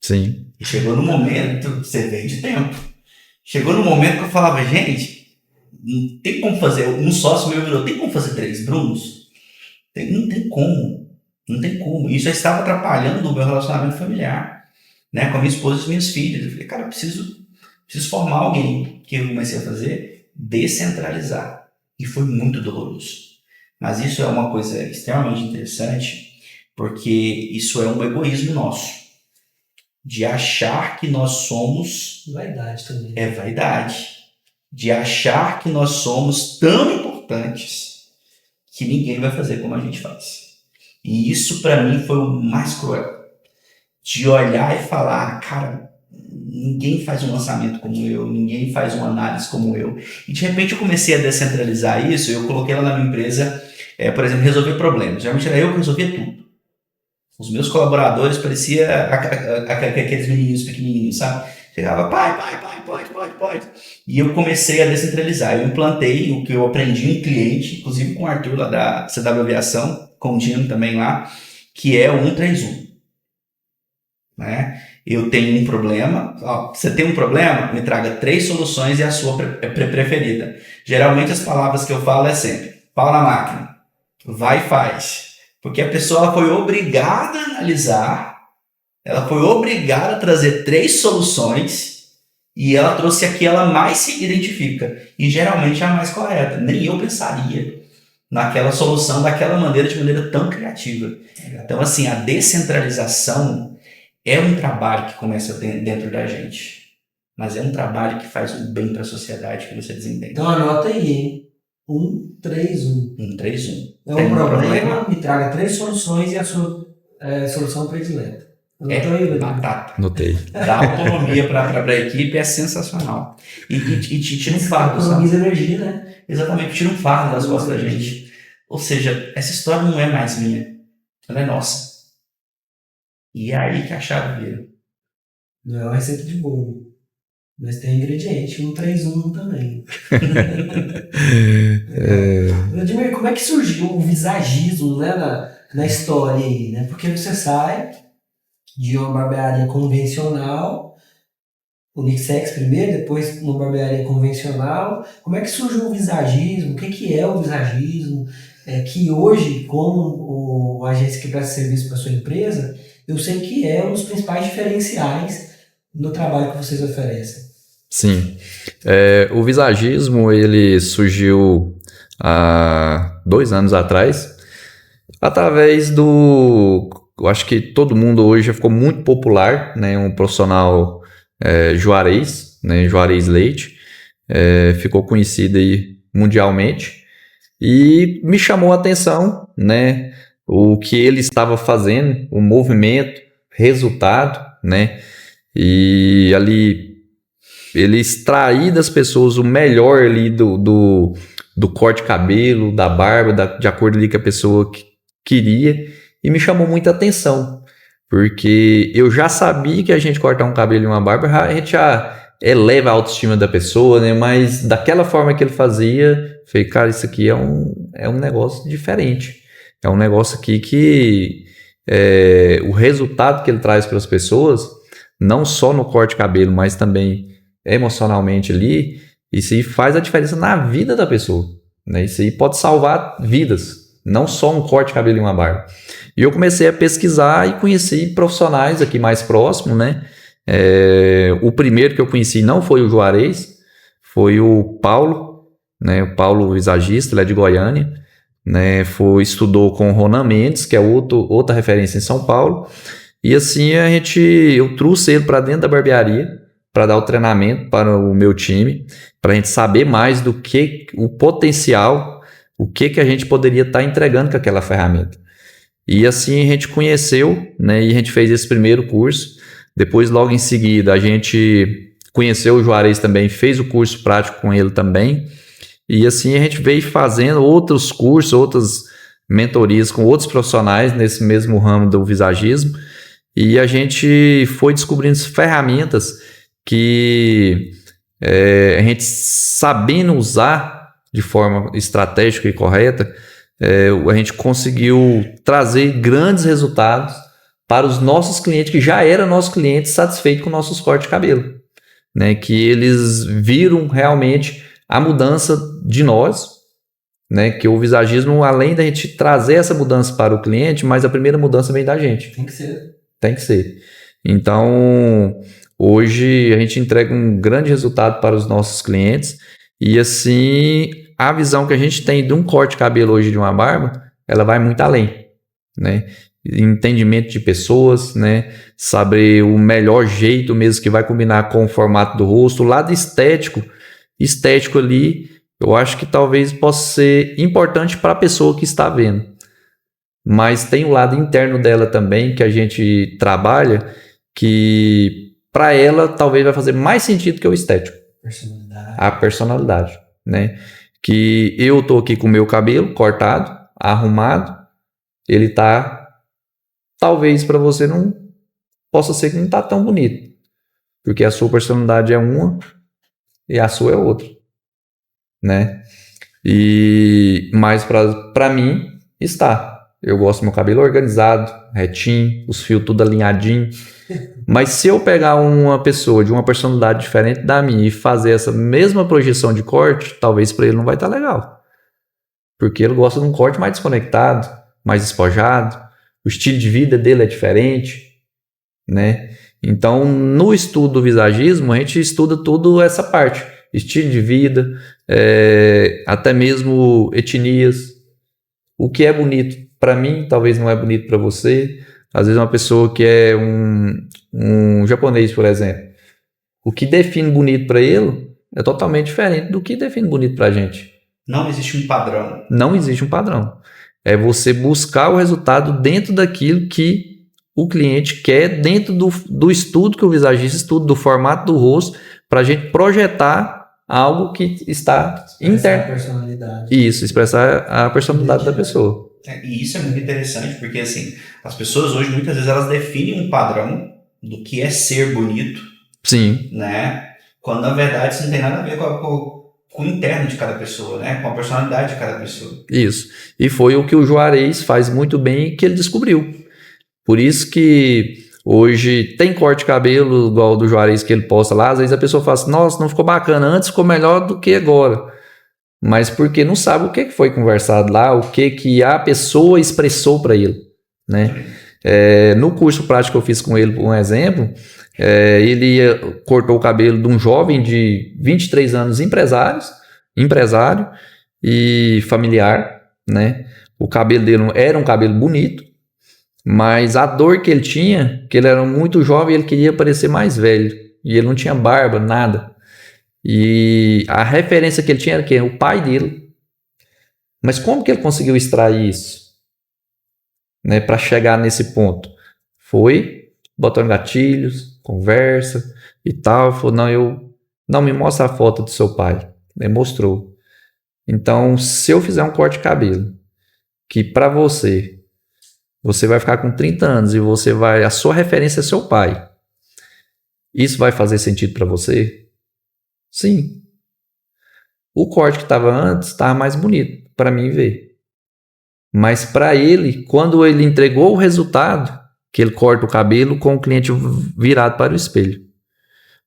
Sim. E chegou no momento, você vende tempo. Chegou no momento que eu falava, gente, não tem como fazer, um sócio meu virou, tem como fazer 3 Brunos? Não tem como. Isso já estava atrapalhando o meu relacionamento familiar, né, com a minha esposa e os meus filhos. Eu falei, cara, eu preciso formar alguém. Que eu comecei a fazer? Descentralizar. E foi muito doloroso. Mas isso é uma coisa extremamente interessante, porque isso é um egoísmo nosso. De achar que nós somos... Vaidade também. É vaidade. De achar que nós somos tão importantes que ninguém vai fazer como a gente faz. E isso para mim foi o mais cruel. De olhar e falar, cara, ninguém faz um lançamento como eu, ninguém faz uma análise como eu. E de repente eu comecei a descentralizar isso, eu coloquei lá na minha empresa, por exemplo, resolver problemas. Geralmente era eu que resolvia tudo. Os meus colaboradores pareciam aqueles menininhos pequenininhos, sabe? Chegava, pai, pode. E eu comecei a descentralizar. Eu implantei o que eu aprendi em cliente, inclusive com o Arthur lá da CW Aviação, com o Dino também lá, que é o 131. Né? Eu tenho um problema, você tem um problema? Me traga 3 soluções e a sua preferida. Geralmente as palavras que eu falo é sempre, pau na máquina, vai e faz. Porque a pessoa foi obrigada a analisar, ela foi obrigada a trazer 3 soluções e ela trouxe a que ela mais se identifica. E geralmente é a mais correta. Nem eu pensaria naquela solução daquela maneira, de maneira tão criativa. Então, assim, a descentralização é um trabalho que começa dentro da gente, mas é um trabalho que faz um bem para a sociedade que você desempenha. Então anota aí, hein? 131. 131. É um problema, me traga 3 soluções e a sua solução predileta. Anotou aí, Vladimir? Batata. Notei. Dar autonomia para a equipe é sensacional. E te tira um fardo, sabe? Economiza energia, né? Exatamente, tira um fardo das costas da gente. Ou seja, essa história não é mais minha, ela é nossa. E é aí que a chave vira. Não é uma receita de bolo. Mas tem ingrediente, 131 também. Vladimir, como é que surgiu o visagismo, né, na história aí, né? Porque você sai de uma barbearia convencional, unissex primeiro, depois uma barbearia convencional. Como é que surgiu o visagismo? O que é o visagismo? Que hoje, como a agência que presta serviço para sua empresa, eu sei que é um dos principais diferenciais no trabalho que vocês oferecem. Sim. O visagismo, ele surgiu há 2 anos atrás, através do... Eu acho que todo mundo hoje já ficou muito popular, né? Um profissional Juarez, né? Juarez Leite, ficou conhecido aí mundialmente e me chamou a atenção, né? O que ele estava fazendo, o movimento, resultado, né? E ali ele extrair das pessoas o melhor ali do corte de cabelo, da barba, de acordo ali com a pessoa queria, e me chamou muita atenção, porque eu já sabia que a gente cortar um cabelo e uma barba, a gente já eleva a autoestima da pessoa, né? Mas daquela forma que ele fazia, falei, cara, isso aqui é um negócio diferente, é um negócio aqui que o resultado que ele traz para as pessoas, não só no corte de cabelo, mas também emocionalmente ali, isso aí faz a diferença na vida da pessoa, né? Isso aí pode salvar vidas, não só um corte de cabelo e uma barba. E eu comecei a pesquisar e conheci profissionais aqui mais próximos, né? O primeiro que eu conheci não foi o Juarez, foi o Paulo, né? O Paulo visagista, ele é de Goiânia, né? Estudou com o Ronan Mendes, que é outra referência em São Paulo, e assim eu trouxe ele para dentro da barbearia para dar o treinamento para o meu time, para a gente saber mais do que o potencial, o que a gente poderia estar entregando com aquela ferramenta. E assim a gente conheceu, né? E a gente fez esse primeiro curso. Depois, logo em seguida, a gente conheceu o Juarez também, fez o curso prático com ele também. E assim a gente veio fazendo outros cursos, outras mentorias com outros profissionais nesse mesmo ramo do visagismo. E a gente foi descobrindo ferramentas que a gente, sabendo usar de forma estratégica e correta, a gente conseguiu trazer grandes resultados para os nossos clientes, que já eram nossos clientes satisfeitos com nossos cortes de cabelo, né? Que eles viram realmente a mudança de nós, né? Que o visagismo, além da gente trazer essa mudança para o cliente, mas a primeira mudança vem da gente. Tem que ser. Tem que ser. Então, hoje a gente entrega um grande resultado para os nossos clientes e assim a visão que a gente tem de um corte de cabelo hoje, de uma barba, ela vai muito além, né? Entendimento de pessoas, né? Saber o melhor jeito mesmo que vai combinar com o formato do rosto. O lado estético ali, eu acho que talvez possa ser importante para a pessoa que está vendo. Mas tem o lado interno dela também que a gente trabalha, que para ela talvez vai fazer mais sentido que o estético. A personalidade, né? Que eu tô aqui com o meu cabelo cortado, arrumado, ele tá, talvez para você não possa ser que não tá tão bonito, porque a sua personalidade é uma e a sua é outra, né? Mas para mim está. Eu gosto do meu cabelo organizado, retinho, os fios tudo alinhadinho. Mas se eu pegar uma pessoa de uma personalidade diferente da minha e fazer essa mesma projeção de corte, talvez para ele não vai estar legal. Porque ele gosta de um corte mais desconectado, mais despojado. O estilo de vida dele é diferente, né? Então, no estudo do visagismo, a gente estuda tudo essa parte. Estilo de vida, até mesmo etnias. O que é bonito para mim, talvez não é bonito para você. Às vezes uma pessoa que é um japonês, por exemplo, o que define bonito para ele é totalmente diferente do que define bonito para a gente. Não existe um padrão. Não existe um padrão. É você buscar o resultado dentro daquilo que o cliente quer, dentro do estudo que o visagista estuda, do formato do rosto, para a gente projetar algo que está interno. A personalidade. Isso, expressar a personalidade da pessoa. E isso é muito interessante, porque assim, as pessoas hoje, muitas vezes, elas definem um padrão do que é ser bonito, Sim. né? Quando, na verdade, isso não tem nada a ver com o interno de cada pessoa, né? Com a personalidade de cada pessoa. Isso. E foi o que o Juarez faz muito bem e que ele descobriu. Por isso que hoje tem corte de cabelo igual o do Juarez que ele posta lá. Às vezes a pessoa fala assim, nossa, não ficou bacana, antes ficou melhor do que agora. Mas porque não sabe o que foi conversado lá, o que a pessoa expressou para ele, né? No curso prático que eu fiz com ele, por um exemplo, ele cortou o cabelo de um jovem de 23 anos, empresário e familiar, né? O cabelo dele era um cabelo bonito, mas a dor que ele tinha, que ele era muito jovem, ele queria parecer mais velho, e ele não tinha barba, nada. E a referência que ele tinha era quem? O pai dele. Mas como que ele conseguiu extrair isso? Né, para chegar nesse ponto? Foi botando gatilhos, conversa e tal. Falou, não me mostra a foto do seu pai. Ele mostrou. Então, se eu fizer um corte de cabelo, que para você vai ficar com 30 anos e a sua referência é seu pai, isso vai fazer sentido para você? Sim. O corte que estava antes estava mais bonito para mim ver. Mas para ele, quando ele entregou o resultado, que ele corta o cabelo com o cliente virado para o espelho.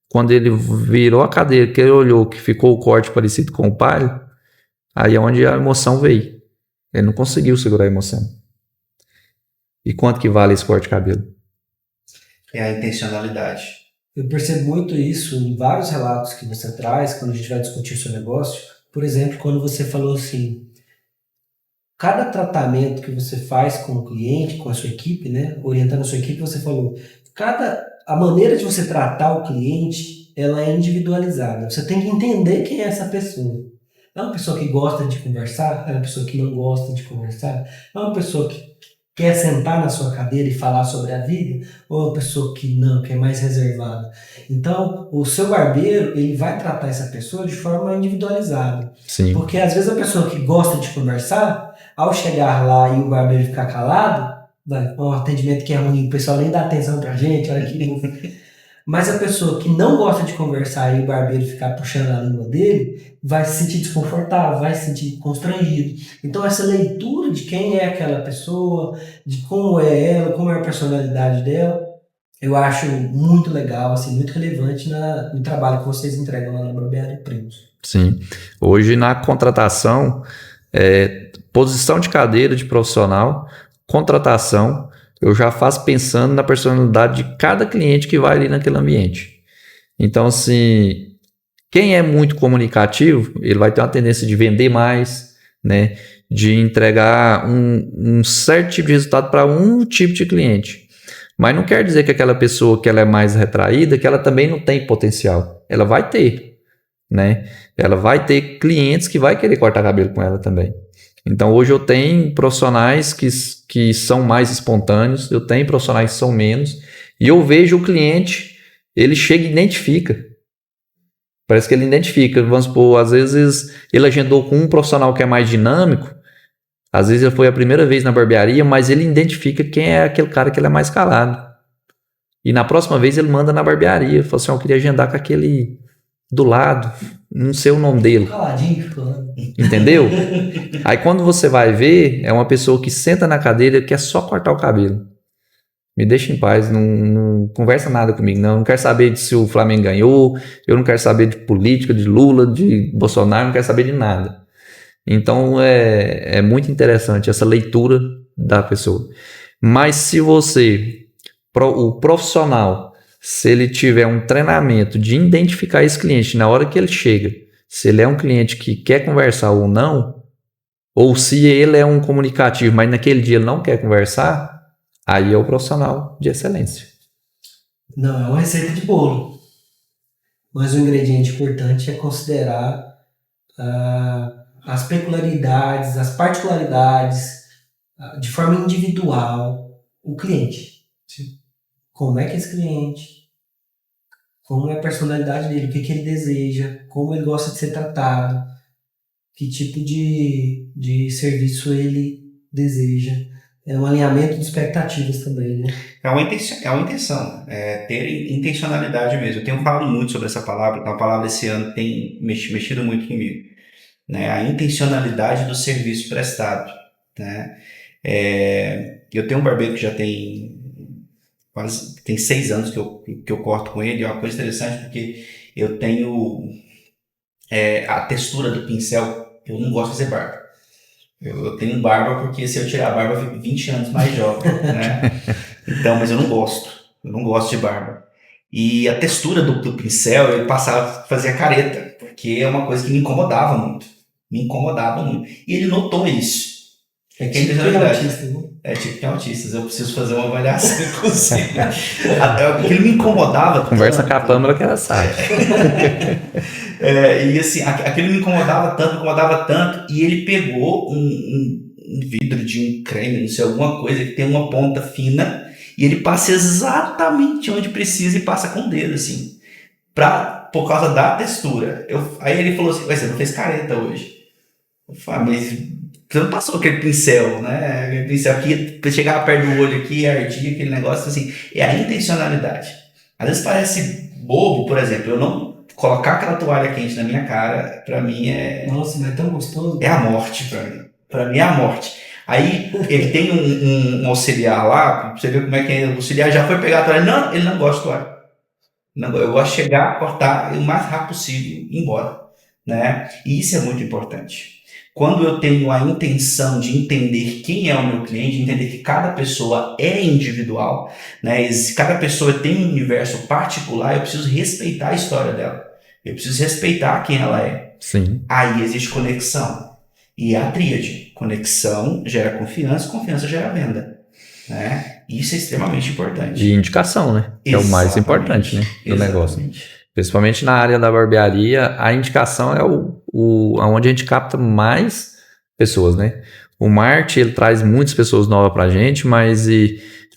Quando ele virou a cadeira, que ele olhou que ficou o corte parecido com o pai, aí é onde a emoção veio. Ele não conseguiu segurar a emoção. E quanto que vale esse corte de cabelo? É a intencionalidade. Eu percebo muito isso em vários relatos que você traz quando a gente vai discutir o seu negócio. Por exemplo, quando você falou assim, cada tratamento que você faz com o cliente, com a sua equipe, né, orientando a sua equipe, você falou, a maneira de você tratar o cliente, ela é individualizada. Você tem que entender quem é essa pessoa. É uma pessoa que gosta de conversar? É uma pessoa que não gosta de conversar? É uma pessoa que quer sentar na sua cadeira e falar sobre a vida, ou é uma pessoa que não, que é mais reservada? Então, o seu barbeiro, ele vai tratar essa pessoa de forma individualizada. Sim. Porque às vezes a pessoa que gosta de conversar, ao chegar lá e o barbeiro ficar calado, um atendimento que é ruim, o pessoal nem dá atenção pra gente, olha que... Mas a pessoa que não gosta de conversar e o barbeiro ficar puxando a língua dele, vai se sentir desconfortável, vai se sentir constrangido. Então essa leitura de quem é aquela pessoa, de como é ela, como é a personalidade dela, eu acho muito legal, assim, muito relevante no trabalho que vocês entregam lá na Barbearia Primos. Sim. Hoje na contratação, posição de cadeira de profissional, contratação, eu já faço pensando na personalidade de cada cliente que vai ali naquele ambiente. Então, assim, quem é muito comunicativo, ele vai ter uma tendência de vender mais, né? De entregar um certo tipo de resultado para um tipo de cliente. Mas não quer dizer que aquela pessoa que ela é mais retraída, que ela também não tem potencial. Ela vai ter, né? Ela vai ter clientes que vai querer cortar cabelo com ela também. Então, hoje eu tenho profissionais que são mais espontâneos, eu tenho profissionais que são menos, e eu vejo o cliente, ele chega e identifica. Parece que ele identifica, vamos supor, às vezes ele agendou com um profissional que é mais dinâmico, às vezes ele foi a primeira vez na barbearia, mas ele identifica quem é aquele cara que ele é mais calado. E na próxima vez ele manda na barbearia, fala assim, eu queria agendar com aquele do lado, não sei o nome dele. Caladinho, falando. Entendeu? Aí quando você vai ver, é uma pessoa que senta na cadeira e quer só cortar o cabelo. Me deixa em paz, não conversa nada comigo, não quero saber de se o Flamengo ganhou, eu não quero saber de política, de Lula, de Bolsonaro, não quero saber de nada. Então é muito interessante essa leitura da pessoa. Mas se o profissional, se ele tiver um treinamento de identificar esse cliente na hora que ele chega, se ele é um cliente que quer conversar ou não, ou se ele é um comunicativo, mas naquele dia ele não quer conversar, aí é o profissional de excelência. Não é uma receita de bolo, mas o ingrediente importante é considerar as peculiaridades, as particularidades, de forma individual, o cliente. Como é que é esse cliente? Como é a personalidade dele? O que ele deseja? Como ele gosta de ser tratado? Que tipo de serviço ele deseja? É um alinhamento de expectativas também, né? É uma intenção, ter intencionalidade mesmo. Eu tenho falado muito sobre essa palavra, que é uma palavra esse ano tem mexido muito comigo, né? A intencionalidade do serviço prestado, né? Eu tenho um barbeiro que já tem 6 anos que eu corto com ele. É uma coisa interessante porque eu tenho a textura do pincel. Eu não gosto de fazer barba. Eu tenho barba porque se eu tirar a barba eu fico 20 anos mais jovem, né? Então, mas eu não gosto de barba. E a textura do pincel, ele fazia careta, porque é uma coisa que me incomodava muito. E ele notou isso. É tipo de autista, né? É tipo de autistas, eu preciso fazer uma avaliação, inclusive. Aquilo me incomodava. Conversa com a Pâmela que ela sabe. E assim, aquilo me incomodava tanto, e ele pegou um vidro de um creme, não sei, alguma coisa que tem uma ponta fina, e ele passa exatamente onde precisa e passa com o dedo, assim, por causa da textura. Aí ele falou assim, você não fez careta hoje. Eu falei, mas você não passou aquele pincel, né? Aquele pincel aqui, chegava perto do olho aqui, ardia aquele negócio, assim, é a intencionalidade. Às vezes parece bobo, por exemplo, eu não colocar aquela toalha quente na minha cara, pra mim Nossa, mas é tão gostoso. É a morte pra mim. Pra mim é a morte. Aí ele tem um auxiliar lá, pra você ver como é que é. O auxiliar já foi pegar a toalha. Não, ele não gosta de toalha. Não, eu gosto de chegar, cortar o mais rápido possível e ir embora, né? E isso é muito importante. Quando eu tenho a intenção de entender quem é o meu cliente, entender que cada pessoa é individual, né? Cada pessoa tem um universo particular, eu preciso respeitar a história dela. Eu preciso respeitar quem ela é. Sim. Aí existe conexão. E é a tríade. Conexão gera confiança, confiança gera venda, né? Isso é extremamente importante. E indicação, né? Que é o mais importante, né? Do negócio. Principalmente na área da barbearia, a indicação é onde a gente capta mais pessoas, né? O marketing, ele traz muitas pessoas novas pra gente, mas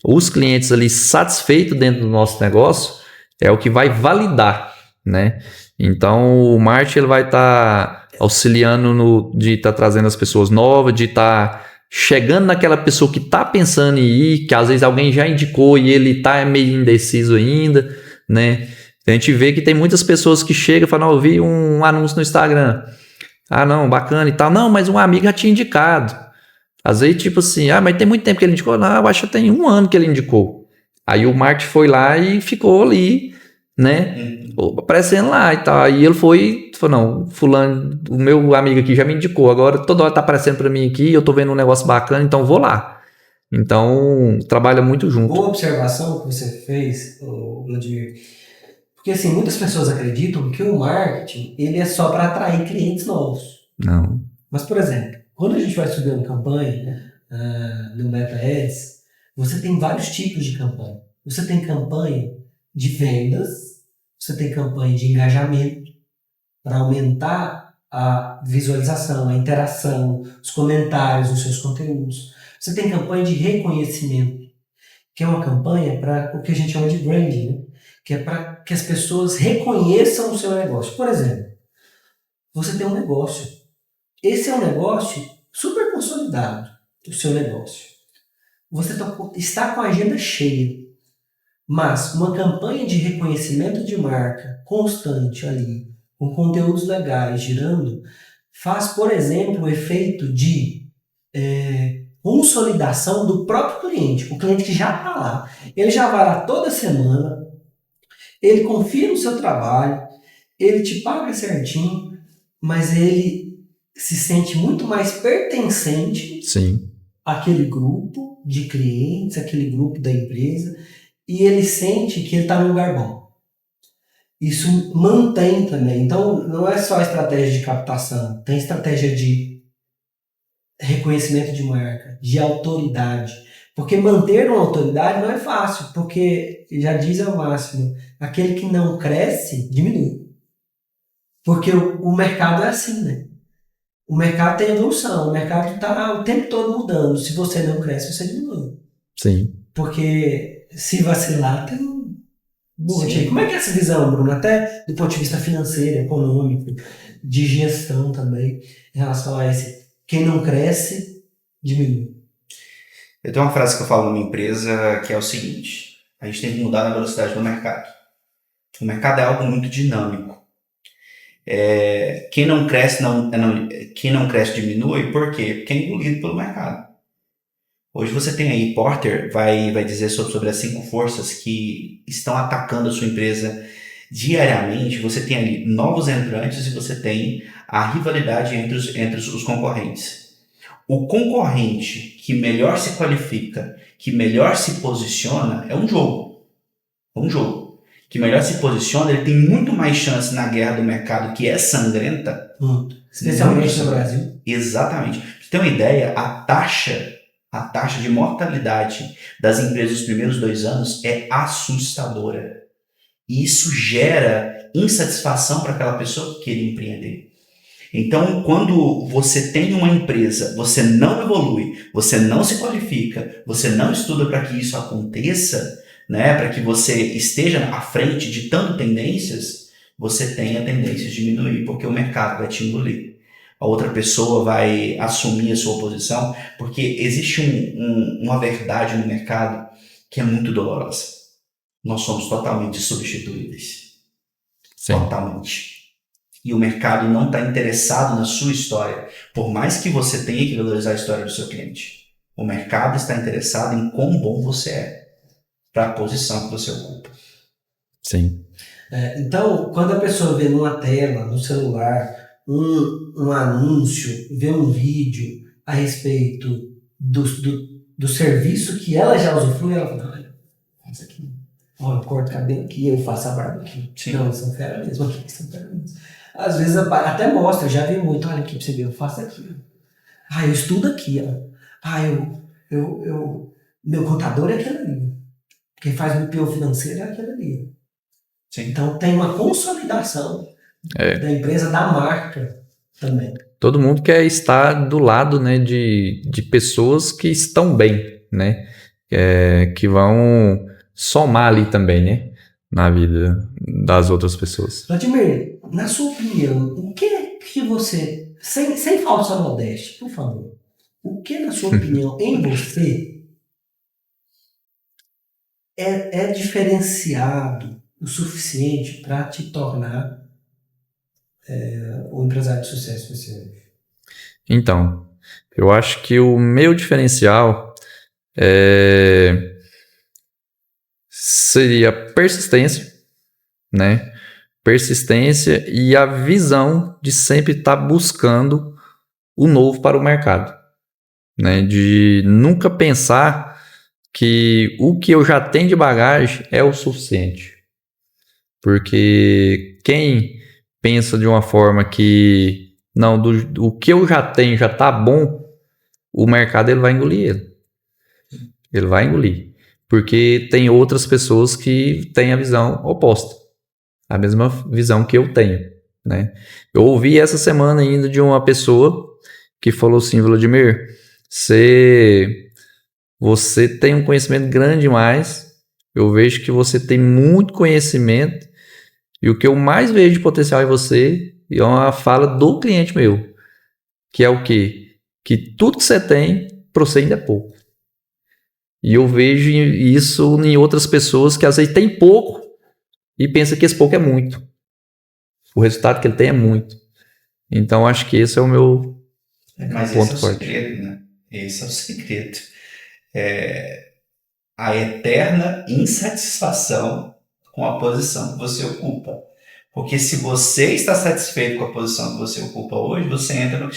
os clientes ali satisfeitos dentro do nosso negócio é o que vai validar, né? Então, o marketing, ele vai estar auxiliando de estar trazendo as pessoas novas, de estar chegando naquela pessoa que está pensando em ir, que às vezes alguém já indicou e ele está meio indeciso ainda, né? A gente vê que tem muitas pessoas que chegam e falam, eu vi um anúncio no Instagram. Ah, não, bacana e tal. Não, mas um amigo já tinha indicado. Às vezes, tipo assim, mas tem muito tempo que ele indicou. Não, eu acho que tem 1 ano que ele indicou. Aí o marketing foi lá e ficou ali, né? Aparecendo lá e tal. Aí ele falou, não, fulano, o meu amigo aqui já me indicou. Agora toda hora tá aparecendo pra mim aqui, eu tô vendo um negócio bacana, então vou lá. Então, trabalha muito junto. Boa observação que você fez, Vladimir. Porque assim, muitas pessoas acreditam que o marketing ele é só para atrair clientes novos. Não. Mas, por exemplo, quando a gente vai subir uma campanha no Meta Ads, você tem vários tipos de campanha. Você tem campanha de vendas, você tem campanha de engajamento, para aumentar a visualização, a interação, os comentários nos seus conteúdos. Você tem campanha de reconhecimento, que é uma campanha para o que a gente chama de branding, né? Que é para que as pessoas reconheçam o seu negócio. Por exemplo, você tem um negócio. Esse é um negócio super consolidado, o seu negócio. Você está com a agenda cheia, mas uma campanha de reconhecimento de marca constante ali, com conteúdos legais girando, faz, por exemplo, o efeito de consolidação do próprio cliente. O cliente que já está lá, ele já vai lá toda semana, ele confia no seu trabalho, ele te paga certinho, mas ele se sente muito mais pertencente àquele grupo de clientes, àquele grupo da empresa, e ele sente que ele está num lugar bom. Isso mantém também. Então, não é só estratégia de captação, tem estratégia de reconhecimento de marca, de autoridade. Porque manter uma autoridade não é fácil, porque já diz a máxima, aquele que não cresce, diminui. Porque o mercado é assim, né? O mercado tem evolução, o mercado está o tempo todo mudando. Se você não cresce, você diminui. Sim. Porque se vacilar, tem um monte aí. Sim. Como é que é essa visão, Bruno? Até do ponto de vista financeiro, econômico, de gestão também, em relação a esse. Quem não cresce, diminui. Eu tenho uma frase que eu falo na minha empresa que é o seguinte: a gente tem que mudar na velocidade do mercado. O mercado é algo muito dinâmico. Quem não cresce quem não cresce diminui, por quê? Porque é engolido pelo mercado. Hoje você tem aí, Porter vai dizer sobre as 5 forças que estão atacando a sua empresa diariamente. Você tem ali novos entrantes e você tem a rivalidade entre os concorrentes. O concorrente que melhor se qualifica, que melhor se posiciona, é um jogo. Que melhor se posiciona, ele tem muito mais chance na guerra do mercado, que é sangrenta. Especialmente no Brasil. Exatamente. Pra você ter uma ideia, a taxa de mortalidade das empresas nos primeiros 2 anos é assustadora. E isso gera insatisfação para aquela pessoa que queria empreender. Então, quando você tem uma empresa, você não evolui, você não se qualifica, você não estuda para que isso aconteça, né, para que você esteja à frente ditando tendências, você tem a tendência de diminuir, porque o mercado vai te engolir. A outra pessoa vai assumir a sua posição, porque existe uma verdade no mercado que é muito dolorosa. Nós somos totalmente substituíveis. Sim. Totalmente. E o mercado não está interessado na sua história, por mais que você tenha que valorizar a história do seu cliente. O mercado está interessado em quão bom você é para a posição que você ocupa. Sim. Então, quando a pessoa vê numa tela, no celular, um anúncio, vê um vídeo a respeito do serviço que ela já usufrui, ela fala, olha, isso aqui, ó, eu corto cabelo aqui, eu faço a barba aqui. Sim. Não, são fera mesmo, aqui são fera mesmo. Às vezes até mostra, já vi muito, olha aqui pra você ver, eu faço aqui. Ah, eu estudo aqui, ó. Ah, meu contador é aquele ali. Quem faz o PO financeiro é aquele ali. Sim. Então tem uma consolidação da empresa, da marca também. Todo mundo quer estar do lado, né, de pessoas que estão bem, né, que vão somar ali também, né, na vida das outras pessoas. Vladimir, na sua opinião, o que você, sem falsa modéstia, por favor, o que na sua opinião, em você, é diferenciado o suficiente para te tornar um empresário de sucesso que você é? Então, eu acho que o meu diferencial seria persistência, né? Persistência e a visão de sempre estar buscando o novo para o mercado, né? De nunca pensar que o que eu já tenho de bagagem é o suficiente. Porque quem pensa de uma forma que não, o que eu já tenho já está bom, o mercado ele vai engolir ele. Ele vai engolir. Porque tem outras pessoas que têm a visão oposta. A mesma visão que eu tenho, né? Eu ouvi essa semana ainda de uma pessoa que falou assim, Vladimir, você tem um conhecimento grande demais, eu vejo que você tem muito conhecimento e o que eu mais vejo de potencial em você é uma fala do cliente meu, que é o quê? Que tudo que você tem, para você ainda é pouco. E eu vejo isso em outras pessoas que às vezes tem pouco e pensa que esse pouco é muito. O resultado que ele tem é muito. Então, acho que esse é o meu Mas ponto esse é o forte. segredo, né? Esse é o segredo. A eterna insatisfação com a posição que você ocupa. Porque se você está satisfeito com a posição que você ocupa hoje, você entra no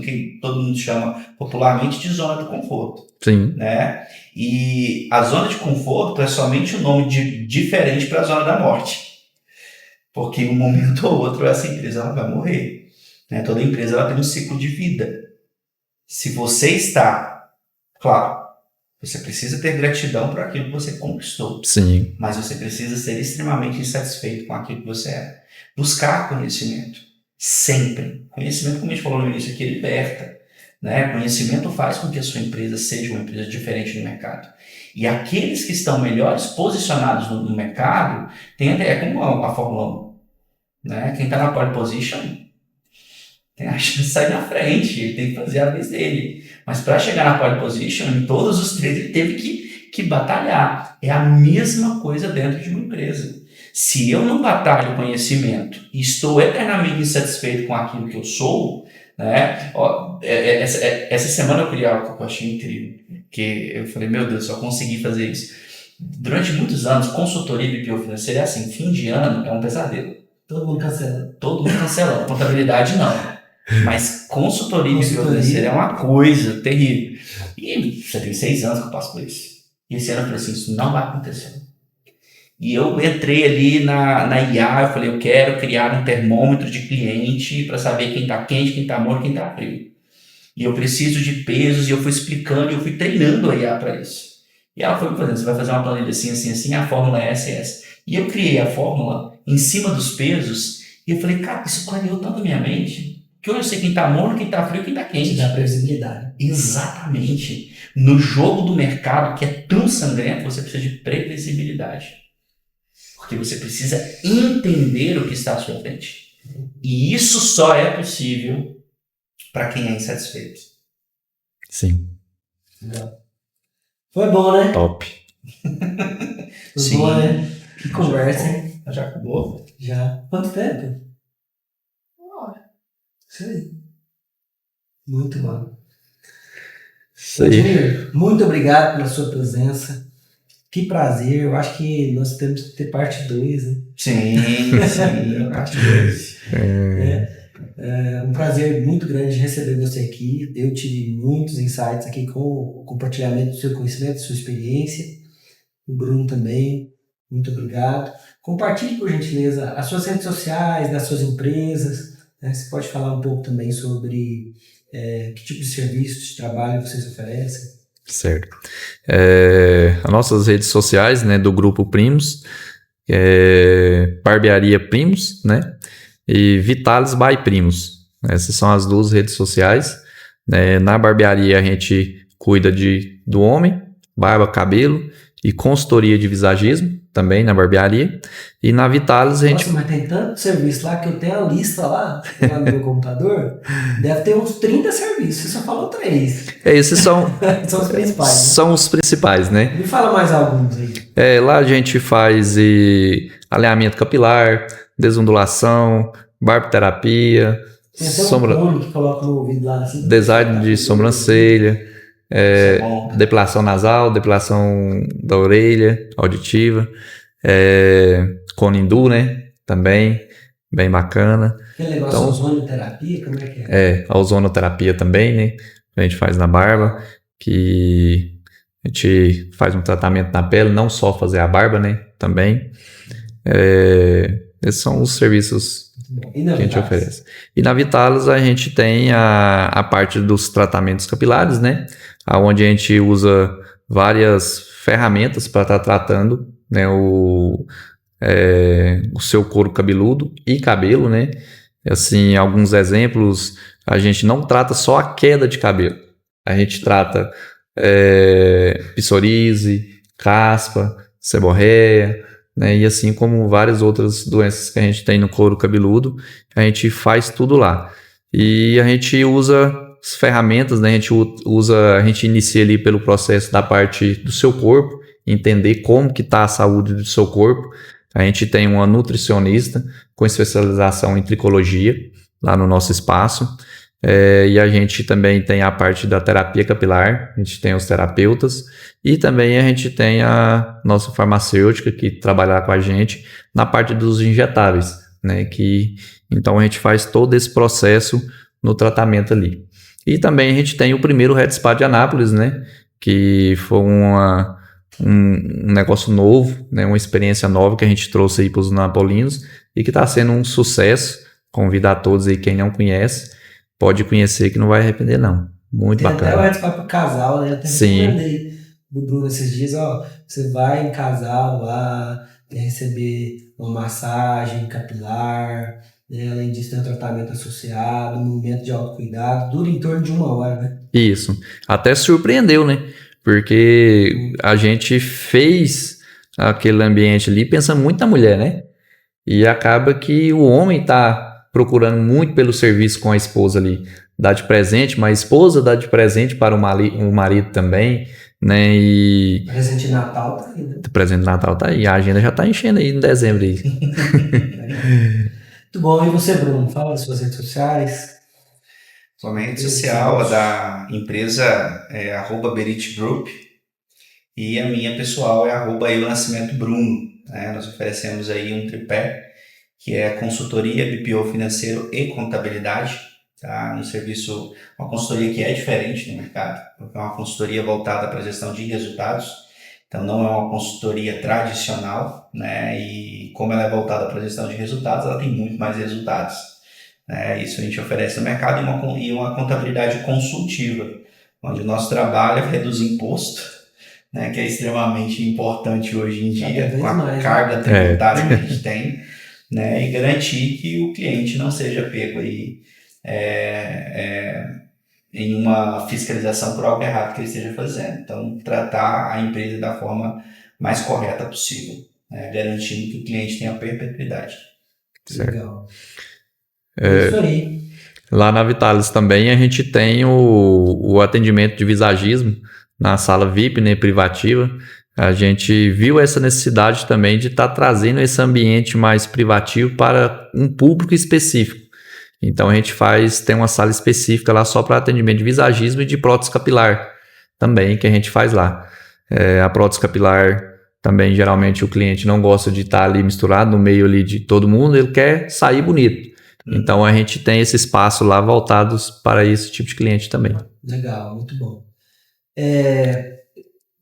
que todo mundo chama popularmente de zona do conforto. Sim. Né? E a zona de conforto é somente um nome diferente para a zona da morte. Porque em um momento ou outro essa empresa ela vai morrer. Né? Toda empresa ela tem um ciclo de vida. Se você está, claro, Você precisa ter gratidão por aquilo que você conquistou, Sim, mas você precisa ser extremamente insatisfeito com aquilo que você é. Buscar conhecimento, sempre. Conhecimento, como a gente falou no início aqui, liberta. Né? Conhecimento faz com que a sua empresa seja uma empresa diferente no mercado. E aqueles que estão melhores posicionados no mercado, é como a Fórmula 1. Né? Quem está na pole position tem a chance de sair na frente, ele tem que fazer a vez dele. Mas para chegar na pole position, em todos os treinos ele teve que batalhar. É a mesma coisa dentro de uma empresa. Se eu não batalho conhecimento e estou eternamente insatisfeito com aquilo que eu sou, né? Essa semana eu criei algo que eu achei incrível, que eu falei, meu Deus, só consegui fazer isso. Durante muitos anos, consultoria BPO financeira é assim, fim de ano é um pesadelo. Todo mundo cancela. Todo mundo cancela, contabilidade não. Mas consultoria BPO financeira é uma coisa terrível. E já tem 6 anos que eu passo por isso. E esse ano eu falei assim, isso não vai acontecer. E eu entrei ali na IA, eu falei, eu quero criar um termômetro de cliente para saber quem está quente, quem está morto, quem está frio. E eu preciso de pesos, e eu fui explicando, e eu fui treinando a IA para isso. E ela foi me fazendo, você vai fazer uma planilha assim, assim, assim, a fórmula é essa e essa. E eu criei a fórmula em cima dos pesos, e eu falei, cara, isso clareou tanto a minha mente, que hoje eu sei quem está morto, quem está frio, quem está quente. Dá previsibilidade. Exatamente. No jogo do mercado, que é tão sangrento, você precisa de previsibilidade. Porque você precisa entender o que está à sua frente. E isso só é possível para quem é insatisfeito. sim. Foi bom, né? Top. Foi Sim. bom, né? Que conversa, hein? Já acabou? Já. Quanto tempo? 1 hora. Isso aí. Muito bom. Isso aí. Admir, muito obrigado pela sua presença. Que prazer. Eu acho que nós temos que ter parte 2, né? Sim, parte 2. É um prazer muito grande receber você aqui. Eu tive muitos insights aqui com o compartilhamento do seu conhecimento, da sua experiência. O Bruno também. Muito obrigado. Compartilhe, por gentileza, as suas redes sociais, das suas empresas. Né? Você pode falar um pouco também sobre que tipo de serviço, de trabalho vocês oferecem. Certo. As nossas redes sociais, né, do Grupo Primos, Barbearia Primos, né, e Vitalis by Primos. Essas são as 2 redes sociais. Né. Na barbearia a gente cuida do homem, barba, cabelo e consultoria de visagismo, também na barbearia. E na Vitalis a gente... Nossa, mas tem tanto serviço lá que eu tenho a lista lá no meu computador. Deve ter uns 30 serviços. Você só falou 3. Esses são São os principais. Né? São os principais, né? Me fala mais alguns aí. Lá a gente faz alinhamento capilar, desondulação, barboterapia, Tem até um cone que coloca no ouvido lá. Assim, design de sobrancelha, depilação nasal, depilação da orelha auditiva, cone hindu, né? Também, bem bacana. Aquele negócio Então, ozonoterapia, como é que é? A ozonoterapia também, né? A gente faz na barba, que a gente faz um tratamento na pele, não só fazer a barba, né? Também. Esses são os serviços que a gente oferece. E na Vitalis a gente tem a parte dos tratamentos capilares, né? Onde a gente usa várias ferramentas para estar tratando, né, o seu couro cabeludo e cabelo, né? Assim, alguns exemplos, a gente não trata só a queda de cabelo. A gente trata psoríase, caspa, seborreia, né? E assim como várias outras doenças que a gente tem no couro cabeludo, a gente faz tudo lá. E a gente usa as ferramentas, né? A gente inicia ali pelo processo da parte do seu corpo, entender como que está a saúde do seu corpo. A gente tem uma nutricionista com especialização em tricologia lá no nosso espaço. E a gente também tem a parte da terapia capilar, a gente tem os terapeutas e também a gente tem a nossa farmacêutica que trabalha com a gente na parte dos injetáveis, né? Então a gente faz todo esse processo no tratamento ali. E também a gente tem o primeiro Head Spa de Anápolis, né? Que foi um negócio novo, né? Uma experiência nova que a gente trouxe aí para os napolinos e que está sendo um sucesso. Convido a todos aí, quem não conhece, pode conhecer que não vai arrepender não. Muito tem bacana. Até o Head Spa para casal, né? Sim. do Bruno esses dias, ó, você vai em casal lá, receber uma massagem capilar, né? Além disso tem um tratamento associado, um momento de autocuidado, dura em torno de 1 hora, né? Isso. Até surpreendeu, né? Porque a gente fez aquele ambiente ali pensando muito na mulher, né? E acaba que o homem tá procurando muito pelo serviço com a esposa ali. Dá de presente, mas a esposa dá de presente para o marido também, né? E Presente de Natal tá aí, né? o presente de Natal tá aí. A agenda já tá enchendo aí em dezembro aí. Muito bom. E você, Bruno? Fala das suas redes sociais. Sua rede social, a da empresa é @Berit Group e a minha pessoal é @EuNascimentoBruno. Né? Nós oferecemos aí um tripé que é consultoria, BPO financeiro e contabilidade. Tá? Um serviço, uma consultoria que é diferente no mercado, porque é uma consultoria voltada para a gestão de resultados. Então não é uma consultoria tradicional, né? E como ela é voltada para a gestão de resultados, ela tem muito mais resultados. Isso a gente oferece no mercado e uma contabilidade consultiva, onde o nosso trabalho é reduzir imposto, né, que é extremamente importante hoje em dia, com a carga tributária que a gente tem, né, e garantir que o cliente não seja pego aí, em uma fiscalização por algo errado que ele esteja fazendo. Então, tratar a empresa da forma mais correta possível, né, garantindo que o cliente tenha perpetuidade. Certo. Legal. É isso aí. Lá na Vitalis também a gente tem o atendimento de visagismo na sala VIP, né, privativa. A gente viu essa necessidade também de estar trazendo esse ambiente mais privativo para um público específico. Então a gente tem uma sala específica lá só para atendimento de visagismo e de prótese capilar também, que a gente faz lá. A prótese capilar também, geralmente, o cliente não gosta de estar ali misturado no meio ali de todo mundo, ele quer sair bonito. Então a gente tem esse espaço lá voltados para esse tipo de cliente também. Legal, muito bom.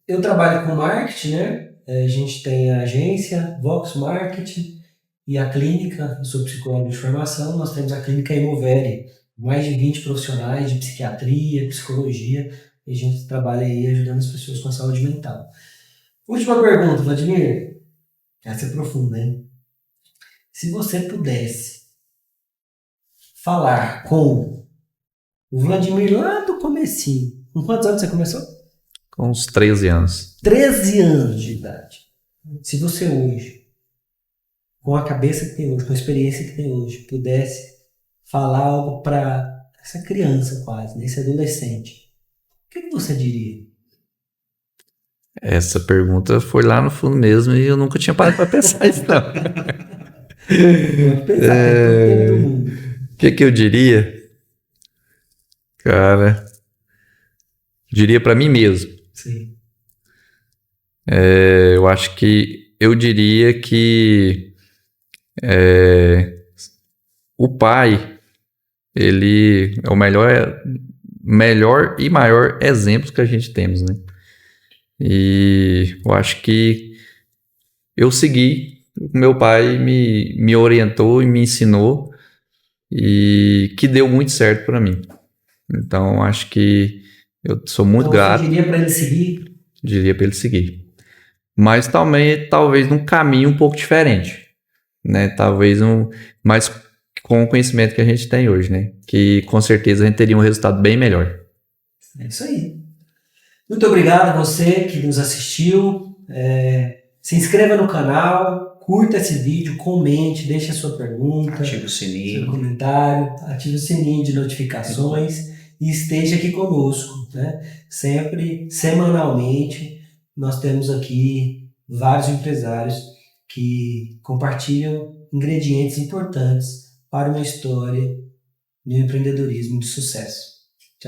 Eu trabalho com marketing, né? A gente tem a agência Vox Marketing e a clínica. Eu sou psicólogo de formação. Nós temos a clínica Imovere, mais de 20 profissionais de psiquiatria, psicologia, e a gente trabalha aí ajudando as pessoas com a saúde mental. Última pergunta, Vladimir. Essa é profunda, hein? Se você pudesse falar com o Vladimir lá do comecinho, com quantos anos você começou? Com uns 13 anos. 13 anos de idade. Se você hoje, com a cabeça que tem hoje, com a experiência que tem hoje, pudesse falar algo para essa criança quase, né, esse adolescente, o que você diria? Essa pergunta foi lá no fundo mesmo e eu nunca tinha parado para pensar isso não. Pode pensar, tem todo o tempo do mundo. O que eu diria? Cara, diria para mim mesmo. Sim. Eu acho que eu diria que o pai, ele é o melhor e maior exemplo que a gente temos, né? E eu acho que eu segui, meu pai me orientou e me ensinou e que deu muito certo para mim. Então acho que eu sou muito grato. Você diria para ele seguir? Diria para ele seguir. Mas também, talvez num caminho um pouco diferente, né? Talvez mas com o conhecimento que a gente tem hoje, né? Que com certeza a gente teria um resultado bem melhor. É isso aí. Muito obrigado a você que nos assistiu. Se inscreva no canal, curta esse vídeo, comente, deixe a sua pergunta, ative o sininho, seu comentário, ative o sininho de notificações e esteja aqui conosco, né? Sempre, semanalmente, nós temos aqui vários empresários que compartilham ingredientes importantes para uma história de empreendedorismo de sucesso.